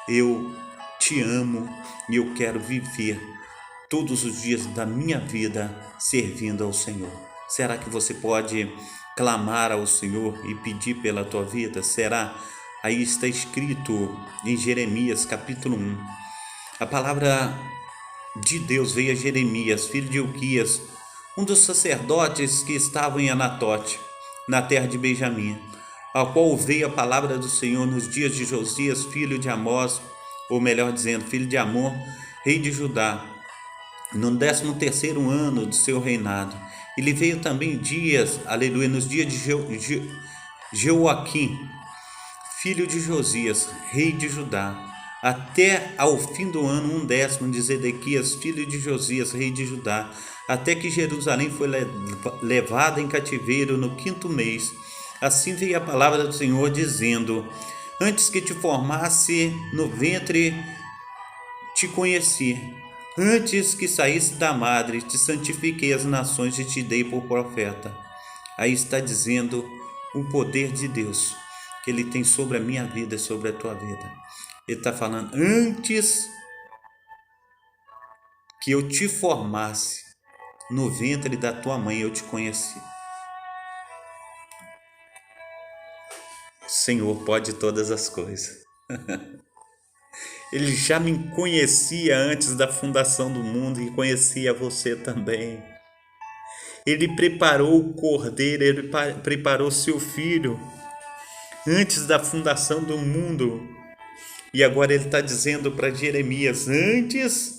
eu te amo e eu quero viver todos os dias da minha vida servindo ao Senhor? Será que você pode clamar ao Senhor e pedir pela tua vida? Será? Aí está escrito em Jeremias capítulo 1. A palavra de Deus veio a Jeremias, filho de Ilquias, um dos sacerdotes que estavam em Anatote, na terra de Benjamim, ao qual veio a palavra do Senhor nos dias de Josias, filho de Amós, ou melhor dizendo, filho de Amon, rei de Judá, no 13º ano de seu reinado. Ele veio também nos dias de Jeoaquim, filho de Josias, rei de Judá, até ao fim do ano 10º de Zedequias, filho de Josias, rei de Judá, até que Jerusalém foi levada em cativeiro no 5º mês. Assim veio a palavra do Senhor, dizendo: antes que te formasse no ventre, te conheci. Antes que saísse da madre, te santifiquei as nações e te dei por profeta. Aí está dizendo o poder de Deus que Ele tem sobre a minha vida e sobre a tua vida. Ele está falando: antes que eu te formasse no ventre da tua mãe, eu te conheci. O Senhor pode todas as coisas. Ele já me conhecia antes da fundação do mundo e conhecia você também. Ele preparou o Cordeiro, ele preparou seu Filho antes da fundação do mundo. E agora ele está dizendo para Jeremias: antes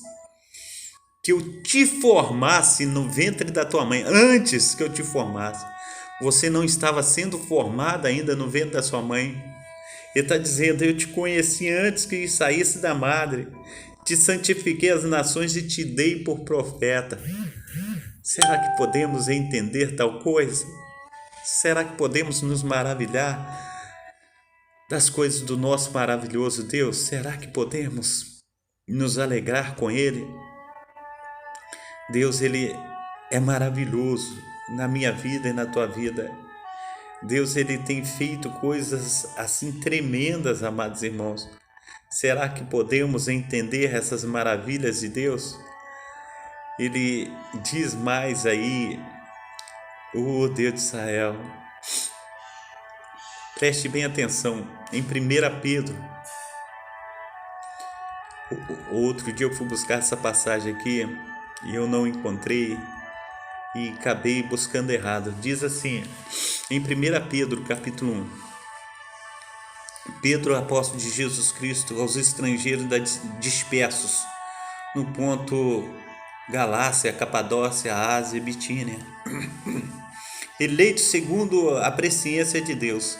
que eu te formasse no ventre da tua mãe, antes que eu te formasse, você não estava sendo formada ainda no ventre da sua mãe. Ele está dizendo: eu te conheci antes que saísse da madre, te santifiquei as nações e te dei por profeta. Será que podemos entender tal coisa? Será que podemos nos maravilhar das coisas do nosso maravilhoso Deus? Será que podemos nos alegrar com Ele? Deus, Ele é maravilhoso na minha vida e na tua vida. Deus, Ele tem feito coisas assim tremendas, amados irmãos. Será que podemos entender essas maravilhas de Deus? Ele diz mais aí, oh Deus de Israel, preste bem atenção, em 1 Pedro, outro dia eu fui buscar essa passagem aqui e eu não encontrei e acabei buscando errado. Diz assim, em 1 Pedro, capítulo 1, Pedro, apóstolo de Jesus Cristo, aos estrangeiros dispersos, no ponto Galácia, Capadócia, Ásia e Bitínia, eleitos segundo a presciência de Deus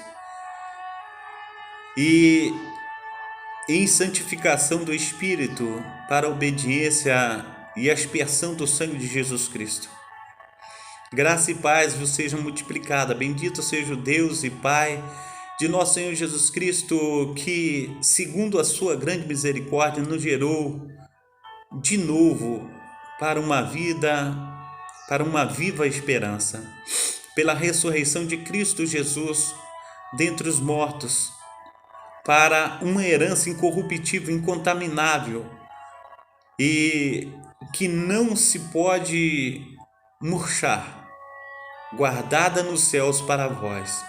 e em santificação do Espírito para a obediência e a aspersão do sangue de Jesus Cristo. Graça e paz vos sejam multiplicadas. Bendito seja o Deus e Pai de nosso Senhor Jesus Cristo, que, segundo a sua grande misericórdia, nos gerou de novo para uma viva esperança, pela ressurreição de Cristo Jesus dentre os mortos, para uma herança incorruptível, incontaminável e que não se pode murchar, guardada nos céus para vós,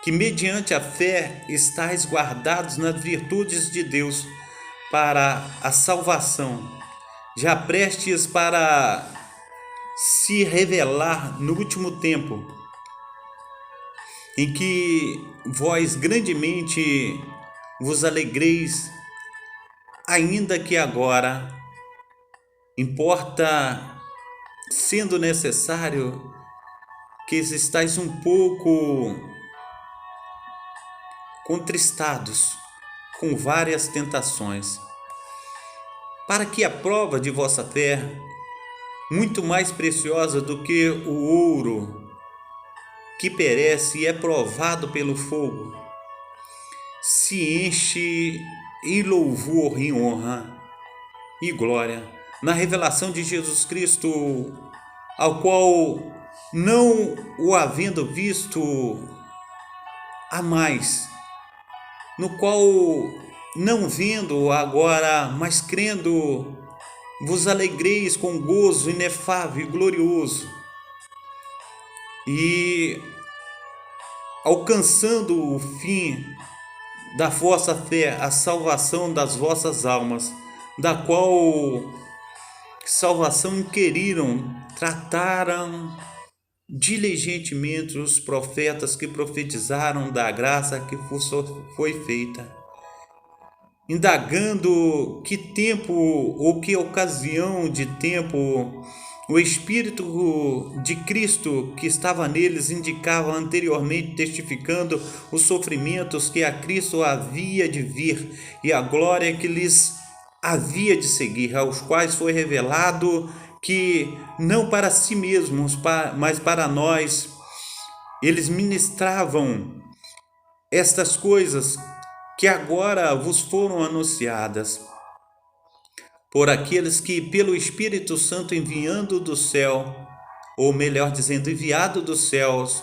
que mediante a fé estáis guardados nas virtudes de Deus para a salvação, já prestes para se revelar no último tempo, em que vós grandemente vos alegreis, ainda que agora importa, sendo necessário, que estáis um pouco contristados com várias tentações, para que a prova de vossa fé, muito mais preciosa do que o ouro que perece e é provado pelo fogo, se enche em louvor, em honra e glória na revelação de Jesus Cristo, ao qual, não o havendo visto há mais, no qual, não vendo agora, mas crendo, vos alegreis com gozo inefável e glorioso, e alcançando o fim da vossa fé, a salvação das vossas almas, da qual salvação inquiriram, trataram diligentemente os profetas que profetizaram da graça que foi feita, indagando que tempo ou que ocasião de tempo o Espírito de Cristo que estava neles indicava anteriormente, testificando os sofrimentos que a Cristo havia de vir e a glória que lhes havia de seguir, aos quais foi revelado que não para si mesmos, mas para nós, eles ministravam estas coisas que agora vos foram anunciadas por aqueles que, pelo Espírito Santo enviando do céu, ou melhor dizendo, enviado dos céus,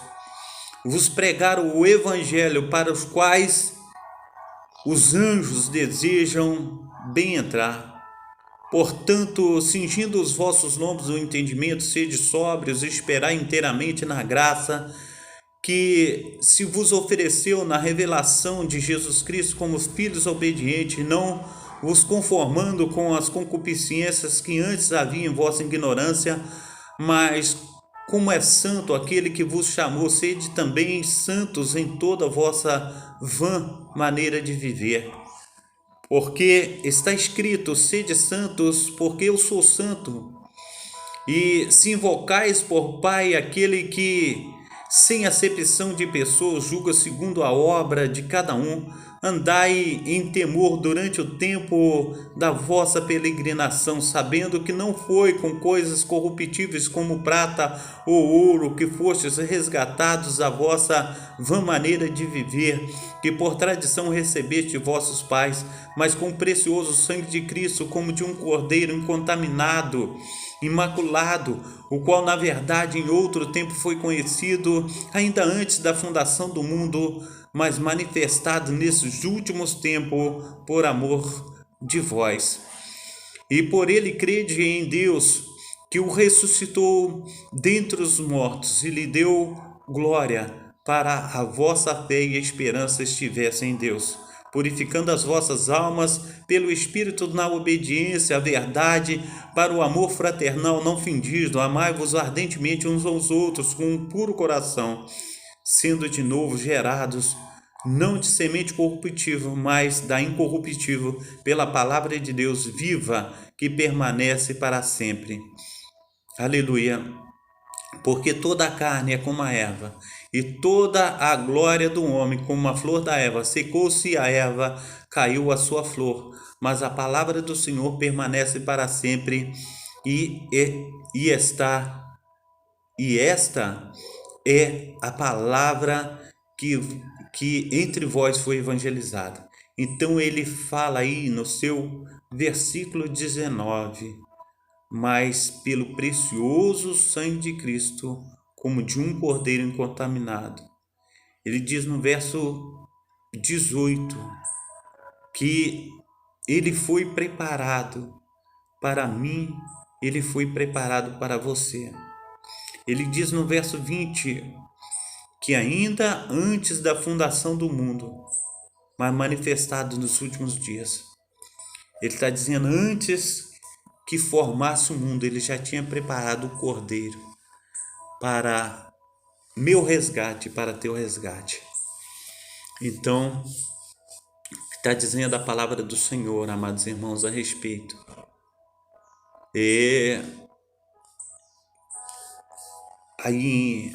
vos pregaram o Evangelho, para os quais os anjos desejam bem entrar. Portanto, cingindo os vossos lombos do entendimento, sede sóbrios e esperai inteiramente na graça que se vos ofereceu na revelação de Jesus Cristo como filhos obedientes, não vos conformando com as concupiscências que antes havia em vossa ignorância, mas como é santo aquele que vos chamou, sede também santos em toda a vossa vã maneira de viver. Porque está escrito, sede santos, porque eu sou santo. E se invocais por Pai aquele que, sem acepção de pessoas, julga segundo a obra de cada um, andai em temor durante o tempo da vossa peregrinação, sabendo que não foi com coisas corruptíveis como prata ou ouro que fostes resgatados da vossa vã maneira de viver, que por tradição recebeste de vossos pais, mas com o precioso sangue de Cristo, como de um cordeiro incontaminado, imaculado, o qual na verdade em outro tempo foi conhecido, ainda antes da fundação do mundo, mas manifestado nesses últimos tempos por amor de vós. E por ele crede em Deus, que o ressuscitou dentre os mortos e lhe deu glória, para a vossa fé e esperança estivessem em Deus, purificando as vossas almas pelo Espírito na obediência à verdade, para o amor fraternal não fingido. Amai-vos ardentemente uns aos outros com um puro coração, sendo de novo gerados, não de semente corruptível, mas da incorruptível, pela palavra de Deus viva, que permanece para sempre. Aleluia. Porque toda a carne é como a erva, e toda a glória do homem como a flor da erva. Secou-se a erva, caiu a sua flor, mas a palavra do Senhor permanece para sempre, esta é a palavra que entre vós foi evangelizada. Então ele fala aí no seu versículo 19, mas pelo precioso sangue de Cristo, como de um cordeiro incontaminado. Ele diz no verso 18 que ele foi preparado para mim, ele foi preparado para você. Ele diz no verso 20 que ainda antes da fundação do mundo, mas manifestado nos últimos dias. Ele está dizendo, antes que formasse o mundo, ele já tinha preparado o cordeiro para meu resgate, para teu resgate. Então, está dizendo a palavra do Senhor, amados irmãos, a respeito. E aí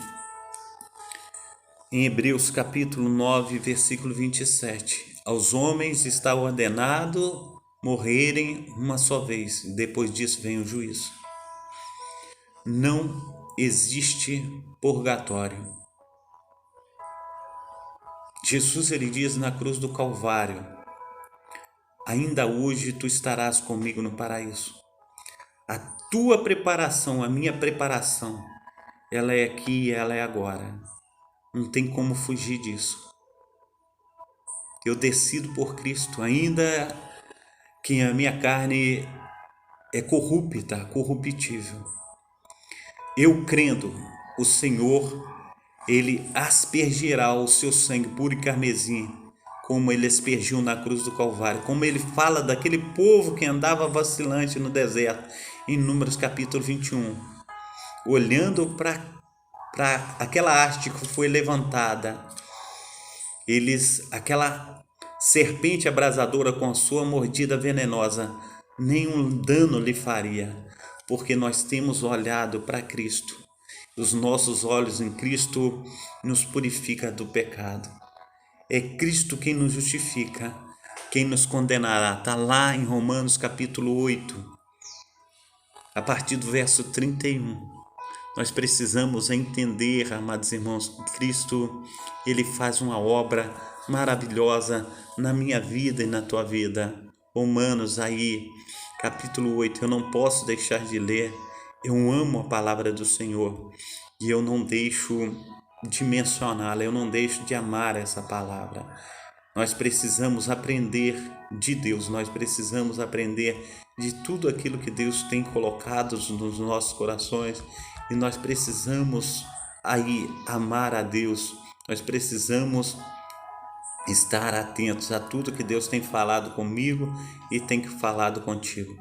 em Hebreus capítulo 9, versículo 27, aos homens está ordenado morrerem uma só vez, depois disso vem o juízo. Não existe purgatório. Jesus, ele diz na cruz do Calvário, ainda hoje tu estarás comigo no paraíso. A tua preparação, a minha preparação, ela é aqui e ela é agora. Não tem como fugir disso. Eu decido por Cristo, ainda que a minha carne é corrupta, corruptível. Eu crendo, o Senhor, ele aspergirá o seu sangue puro e carmesim, como ele aspergiu na cruz do Calvário, como ele fala daquele povo que andava vacilante no deserto, em Números capítulo 21, olhando para aquela haste que foi levantada, aquela serpente abrasadora com a sua mordida venenosa, nenhum dano lhe faria, porque nós temos olhado para Cristo. Os nossos olhos em Cristo nos purifica do pecado. É Cristo quem nos justifica, quem nos condenará. Está lá em Romanos capítulo 8, a partir do verso 31. Nós precisamos entender, amados irmãos, que Cristo, ele faz uma obra maravilhosa na minha vida e na tua vida. Romanos aí, capítulo 8, eu não posso deixar de ler. Eu amo a palavra do Senhor e eu não deixo de mencioná-la, eu não deixo de amar essa palavra. Nós precisamos aprender de Deus, nós precisamos aprender de tudo aquilo que Deus tem colocado nos nossos corações, e nós precisamos aí amar a Deus, nós precisamos estar atentos a tudo que Deus tem falado comigo e tem falado contigo.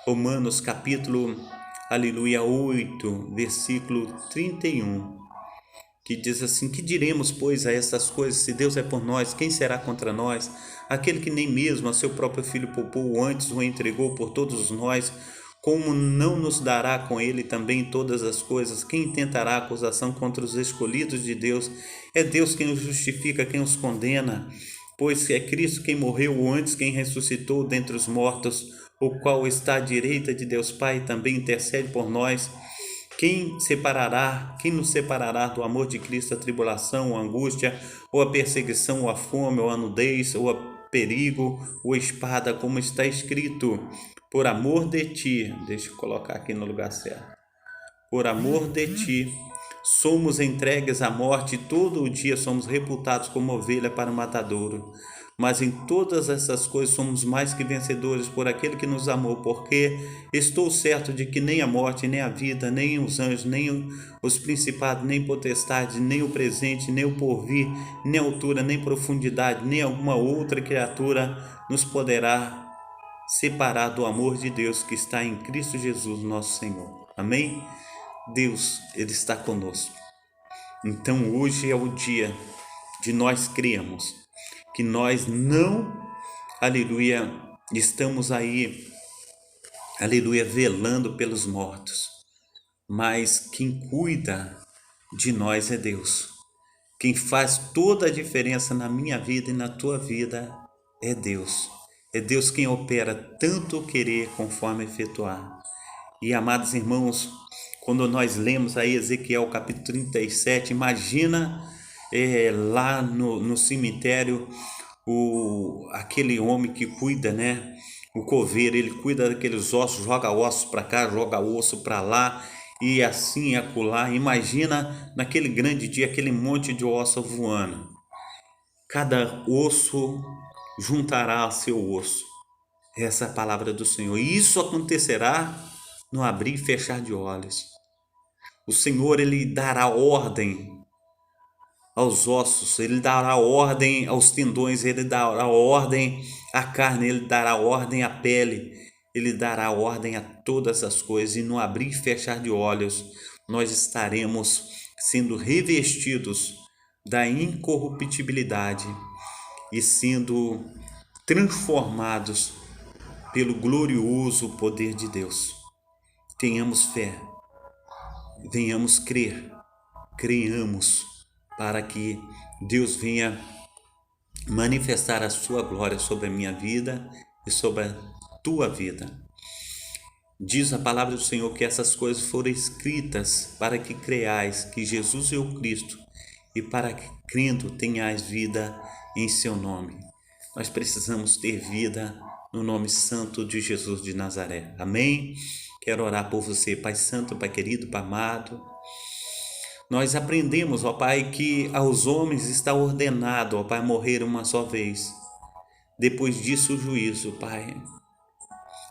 Romanos capítulo, aleluia, 8, versículo 31, que diz assim: que diremos, pois, a essas coisas? Se Deus é por nós, quem será contra nós? Aquele que nem mesmo a seu próprio Filho poupou, antes o entregou por todos nós, como não nos dará com ele também todas as coisas? Quem tentará acusação contra os escolhidos de Deus? É Deus quem os justifica, quem os condena. Pois é Cristo quem morreu, antes quem ressuscitou dentre os mortos, o qual está à direita de Deus Pai e também intercede por nós. Quem nos separará do amor de Cristo? A tribulação, a angústia, ou a perseguição, ou a fome, ou a nudez, ou a perigo, ou a espada, como está escrito: por amor de ti, deixa eu colocar aqui no lugar certo, por amor de ti, somos entregues à morte, todo o dia somos reputados como ovelha para o matadouro. Mas em todas essas coisas somos mais que vencedores por aquele que nos amou, porque estou certo de que nem a morte, nem a vida, nem os anjos, nem os principados, nem potestades, nem o presente, nem o porvir, nem a altura, nem profundidade, nem alguma outra criatura nos poderá separar do amor de Deus que está em Cristo Jesus, nosso Senhor. Amém? Deus, Ele está conosco. Então hoje é o dia de nós crermos que nós não, aleluia, estamos aí, aleluia, velando pelos mortos, mas quem cuida de nós é Deus. Quem faz toda a diferença na minha vida e na tua vida é Deus. É Deus quem opera tanto o querer conforme efetuar. E, amados irmãos, quando nós lemos aí Ezequiel capítulo 37, imagina lá no cemitério aquele homem que cuida, né? O coveiro, ele cuida daqueles ossos, joga ossos para cá, joga osso para lá, e assim acolá. Imagina naquele grande dia, aquele monte de osso voando. Cada osso juntará a seu osso. Essa é a palavra do Senhor. E isso acontecerá no abrir e fechar de olhos. O Senhor, Ele dará ordem aos ossos, Ele dará ordem aos tendões, Ele dará ordem à carne, Ele dará ordem à pele, Ele dará ordem a todas as coisas. E no abrir e fechar de olhos, nós estaremos sendo revestidos da incorruptibilidade e sendo transformados pelo glorioso poder de Deus. Tenhamos fé, venhamos crer, creiamos para que Deus venha manifestar a sua glória sobre a minha vida e sobre a tua vida. Diz a palavra do Senhor que essas coisas foram escritas para que creiais que Jesus é o Cristo e para que, crendo, tenhais vida em seu nome. Nós precisamos ter vida no nome santo de Jesus de Nazaré. Amém? Quero orar por você, Pai Santo, Pai querido, Pai amado. Nós aprendemos, ó Pai, que aos homens está ordenado, ó Pai, morrer uma só vez. Depois disso, o juízo, Pai.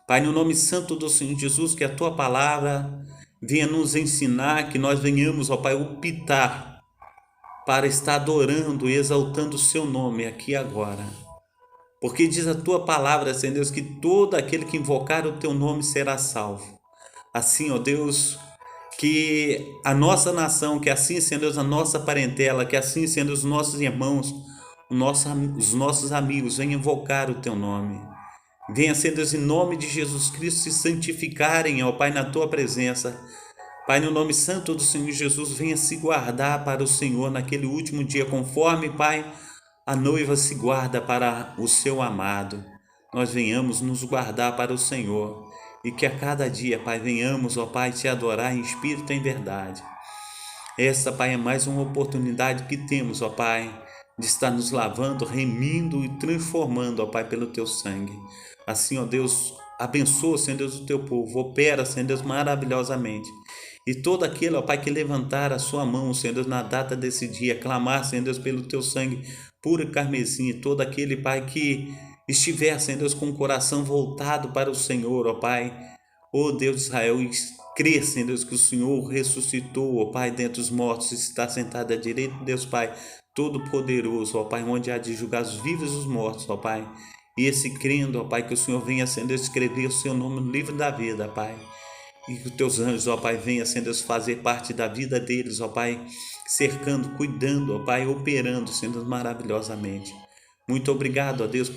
Pai, no nome santo do Senhor Jesus, que a Tua palavra venha nos ensinar, que nós venhamos, ó Pai, optar para estar adorando e exaltando o Seu nome aqui e agora. Porque diz a Tua palavra, Senhor Deus, que todo aquele que invocar o Teu nome será salvo. Assim, ó Deus, que a nossa nação, que assim, Senhor Deus, a nossa parentela, que assim, Senhor Deus, os nossos irmãos, os nossos amigos, venham invocar o Teu nome. Venha, Senhor Deus, em nome de Jesus Cristo, se santificarem, ó Pai, na Tua presença. Pai, no nome santo do Senhor Jesus, venha se guardar para o Senhor naquele último dia, conforme, Pai, a noiva se guarda para o seu amado. Nós venhamos nos guardar para o Senhor e que a cada dia, Pai, venhamos, ó Pai, te adorar em espírito e em verdade. Essa, Pai, é mais uma oportunidade que temos, ó Pai, de estar nos lavando, remindo e transformando, ó Pai, pelo Teu sangue. Assim, ó Deus, abençoa, Senhor Deus, o Teu povo, opera, Senhor Deus, maravilhosamente. E todo aquele, ó Pai, que levantar a sua mão, Senhor Deus, na data desse dia, clamar, Senhor Deus, pelo Teu sangue puro e carmesim, e todo aquele, Pai, que estiver, Senhor Deus, com o coração voltado para o Senhor, ó Pai, ó Deus de Israel, e crer, Senhor Deus, que o Senhor ressuscitou, ó Pai, dentre os mortos, e está sentado à direita de Deus Pai, Todo-Poderoso, ó Pai, onde há de julgar os vivos e os mortos, ó Pai. E esse crendo, ó Pai, que o Senhor venha, Senhor, escrever o seu nome no livro da vida, Pai. E que os teus anjos, ó Pai, venham, Senhor Deus, fazer parte da vida deles, ó Pai, cercando, cuidando, ó Pai, operando, Senhor, maravilhosamente. Muito obrigado, ó Deus,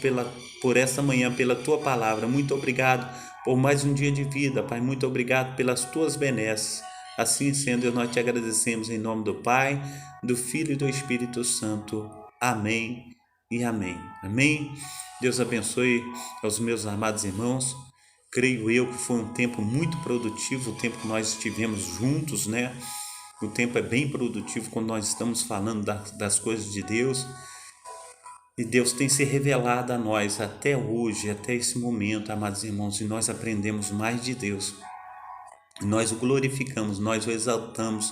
por essa manhã, pela tua palavra. Muito obrigado por mais um dia de vida, Pai. Muito obrigado pelas tuas benesses. Assim sendo, Deus, nós te agradecemos em nome do Pai, do Filho e do Espírito Santo. Amém e amém. Amém. Deus abençoe aos meus amados irmãos. Creio eu que foi um tempo muito produtivo, o tempo que nós estivemos juntos, né? O tempo é bem produtivo quando nós estamos falando das coisas de Deus. E Deus tem se revelado a nós até hoje, até esse momento, amados irmãos, e nós aprendemos mais de Deus. Nós o glorificamos, nós o exaltamos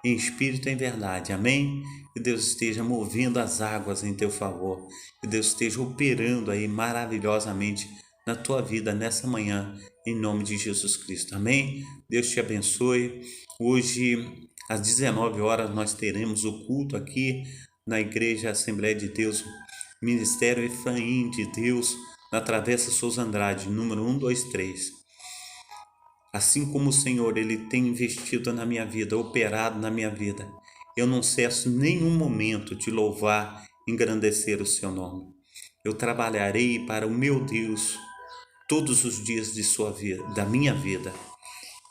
em espírito e em verdade. Amém? Que Deus esteja movendo as águas em teu favor. Que Deus esteja operando aí maravilhosamente na tua vida nessa manhã, em nome de Jesus Cristo. Amém? Deus te abençoe. Hoje, às 19 horas, nós teremos o culto aqui na Igreja Assembleia de Deus, Ministério Efraim de Deus, na Travessa Souza Andrade, número 123. Assim como o Senhor, Ele tem investido na minha vida, operado na minha vida, eu não cesso nenhum momento de louvar, engrandecer o seu nome. Eu trabalharei para o meu Deus todos os dias de sua vida, da minha vida.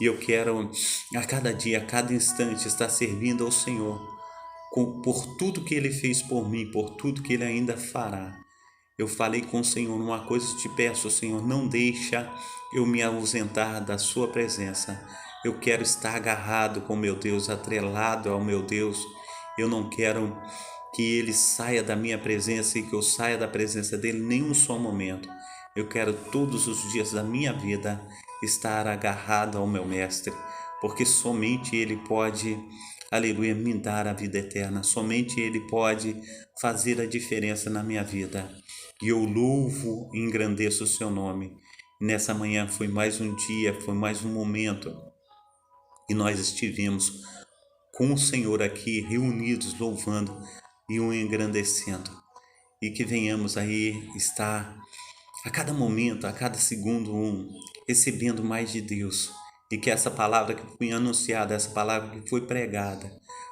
E eu quero a cada dia, a cada instante estar servindo ao Senhor por tudo que Ele fez por mim, por tudo que Ele ainda fará. Eu falei com o Senhor, uma coisa te peço, Senhor, não deixa eu me ausentar da sua presença. Eu quero estar agarrado com meu Deus, atrelado ao meu Deus. Eu não quero que Ele saia da minha presença e que eu saia da presença dEle nenhum só momento. Eu quero todos os dias da minha vida estar agarrado ao meu Mestre, porque somente Ele pode, aleluia, me dar a vida eterna. Somente Ele pode fazer a diferença na minha vida. E eu louvo e engrandeço o seu nome. Nessa manhã foi mais um dia, foi mais um momento e nós estivemos com o Senhor aqui reunidos, louvando e o engrandecendo. E que venhamos aí estar a cada momento, a cada segundo, recebendo mais de Deus. E que essa palavra que foi anunciada, essa palavra que foi pregada,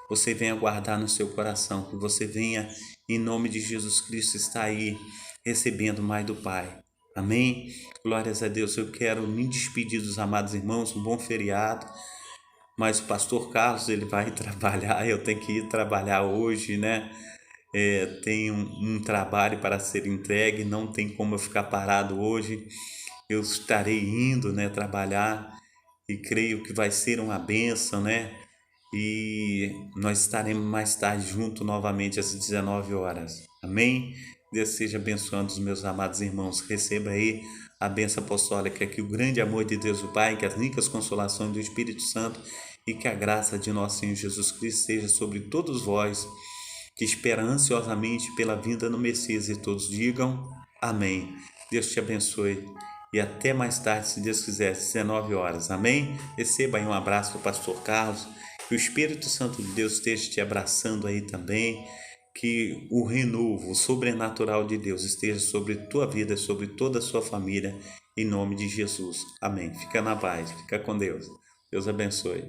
você venha guardar no seu coração, que você venha, em nome de Jesus Cristo, estar aí recebendo mais do Pai. Amém? Glórias a Deus. Eu quero me despedir dos amados irmãos, um bom feriado. Mas o pastor Carlos, ele vai trabalhar, eu tenho que ir trabalhar hoje, né? Tem um trabalho para ser entregue, não tem como eu ficar parado hoje. Eu estarei indo, né, trabalhar e creio que vai ser uma bênção, né? E nós estaremos mais tarde juntos novamente às 19 horas. Amém? Deus seja abençoando os meus amados irmãos. Receba aí a bênção apostólica, que o grande amor de Deus o Pai, que as ricas consolações do Espírito Santo e que a graça de nosso Senhor Jesus Cristo seja sobre todos vós, que espera ansiosamente pela vinda do Messias, e todos digam amém. Deus te abençoe e até mais tarde, se Deus quiser, às 19 horas. Amém? Receba aí um abraço do pastor Carlos. Que o Espírito Santo de Deus esteja te abraçando aí também. Que o renovo, o sobrenatural de Deus esteja sobre tua vida, sobre toda a sua família, em nome de Jesus. Amém. Fica na paz, fica com Deus. Deus abençoe.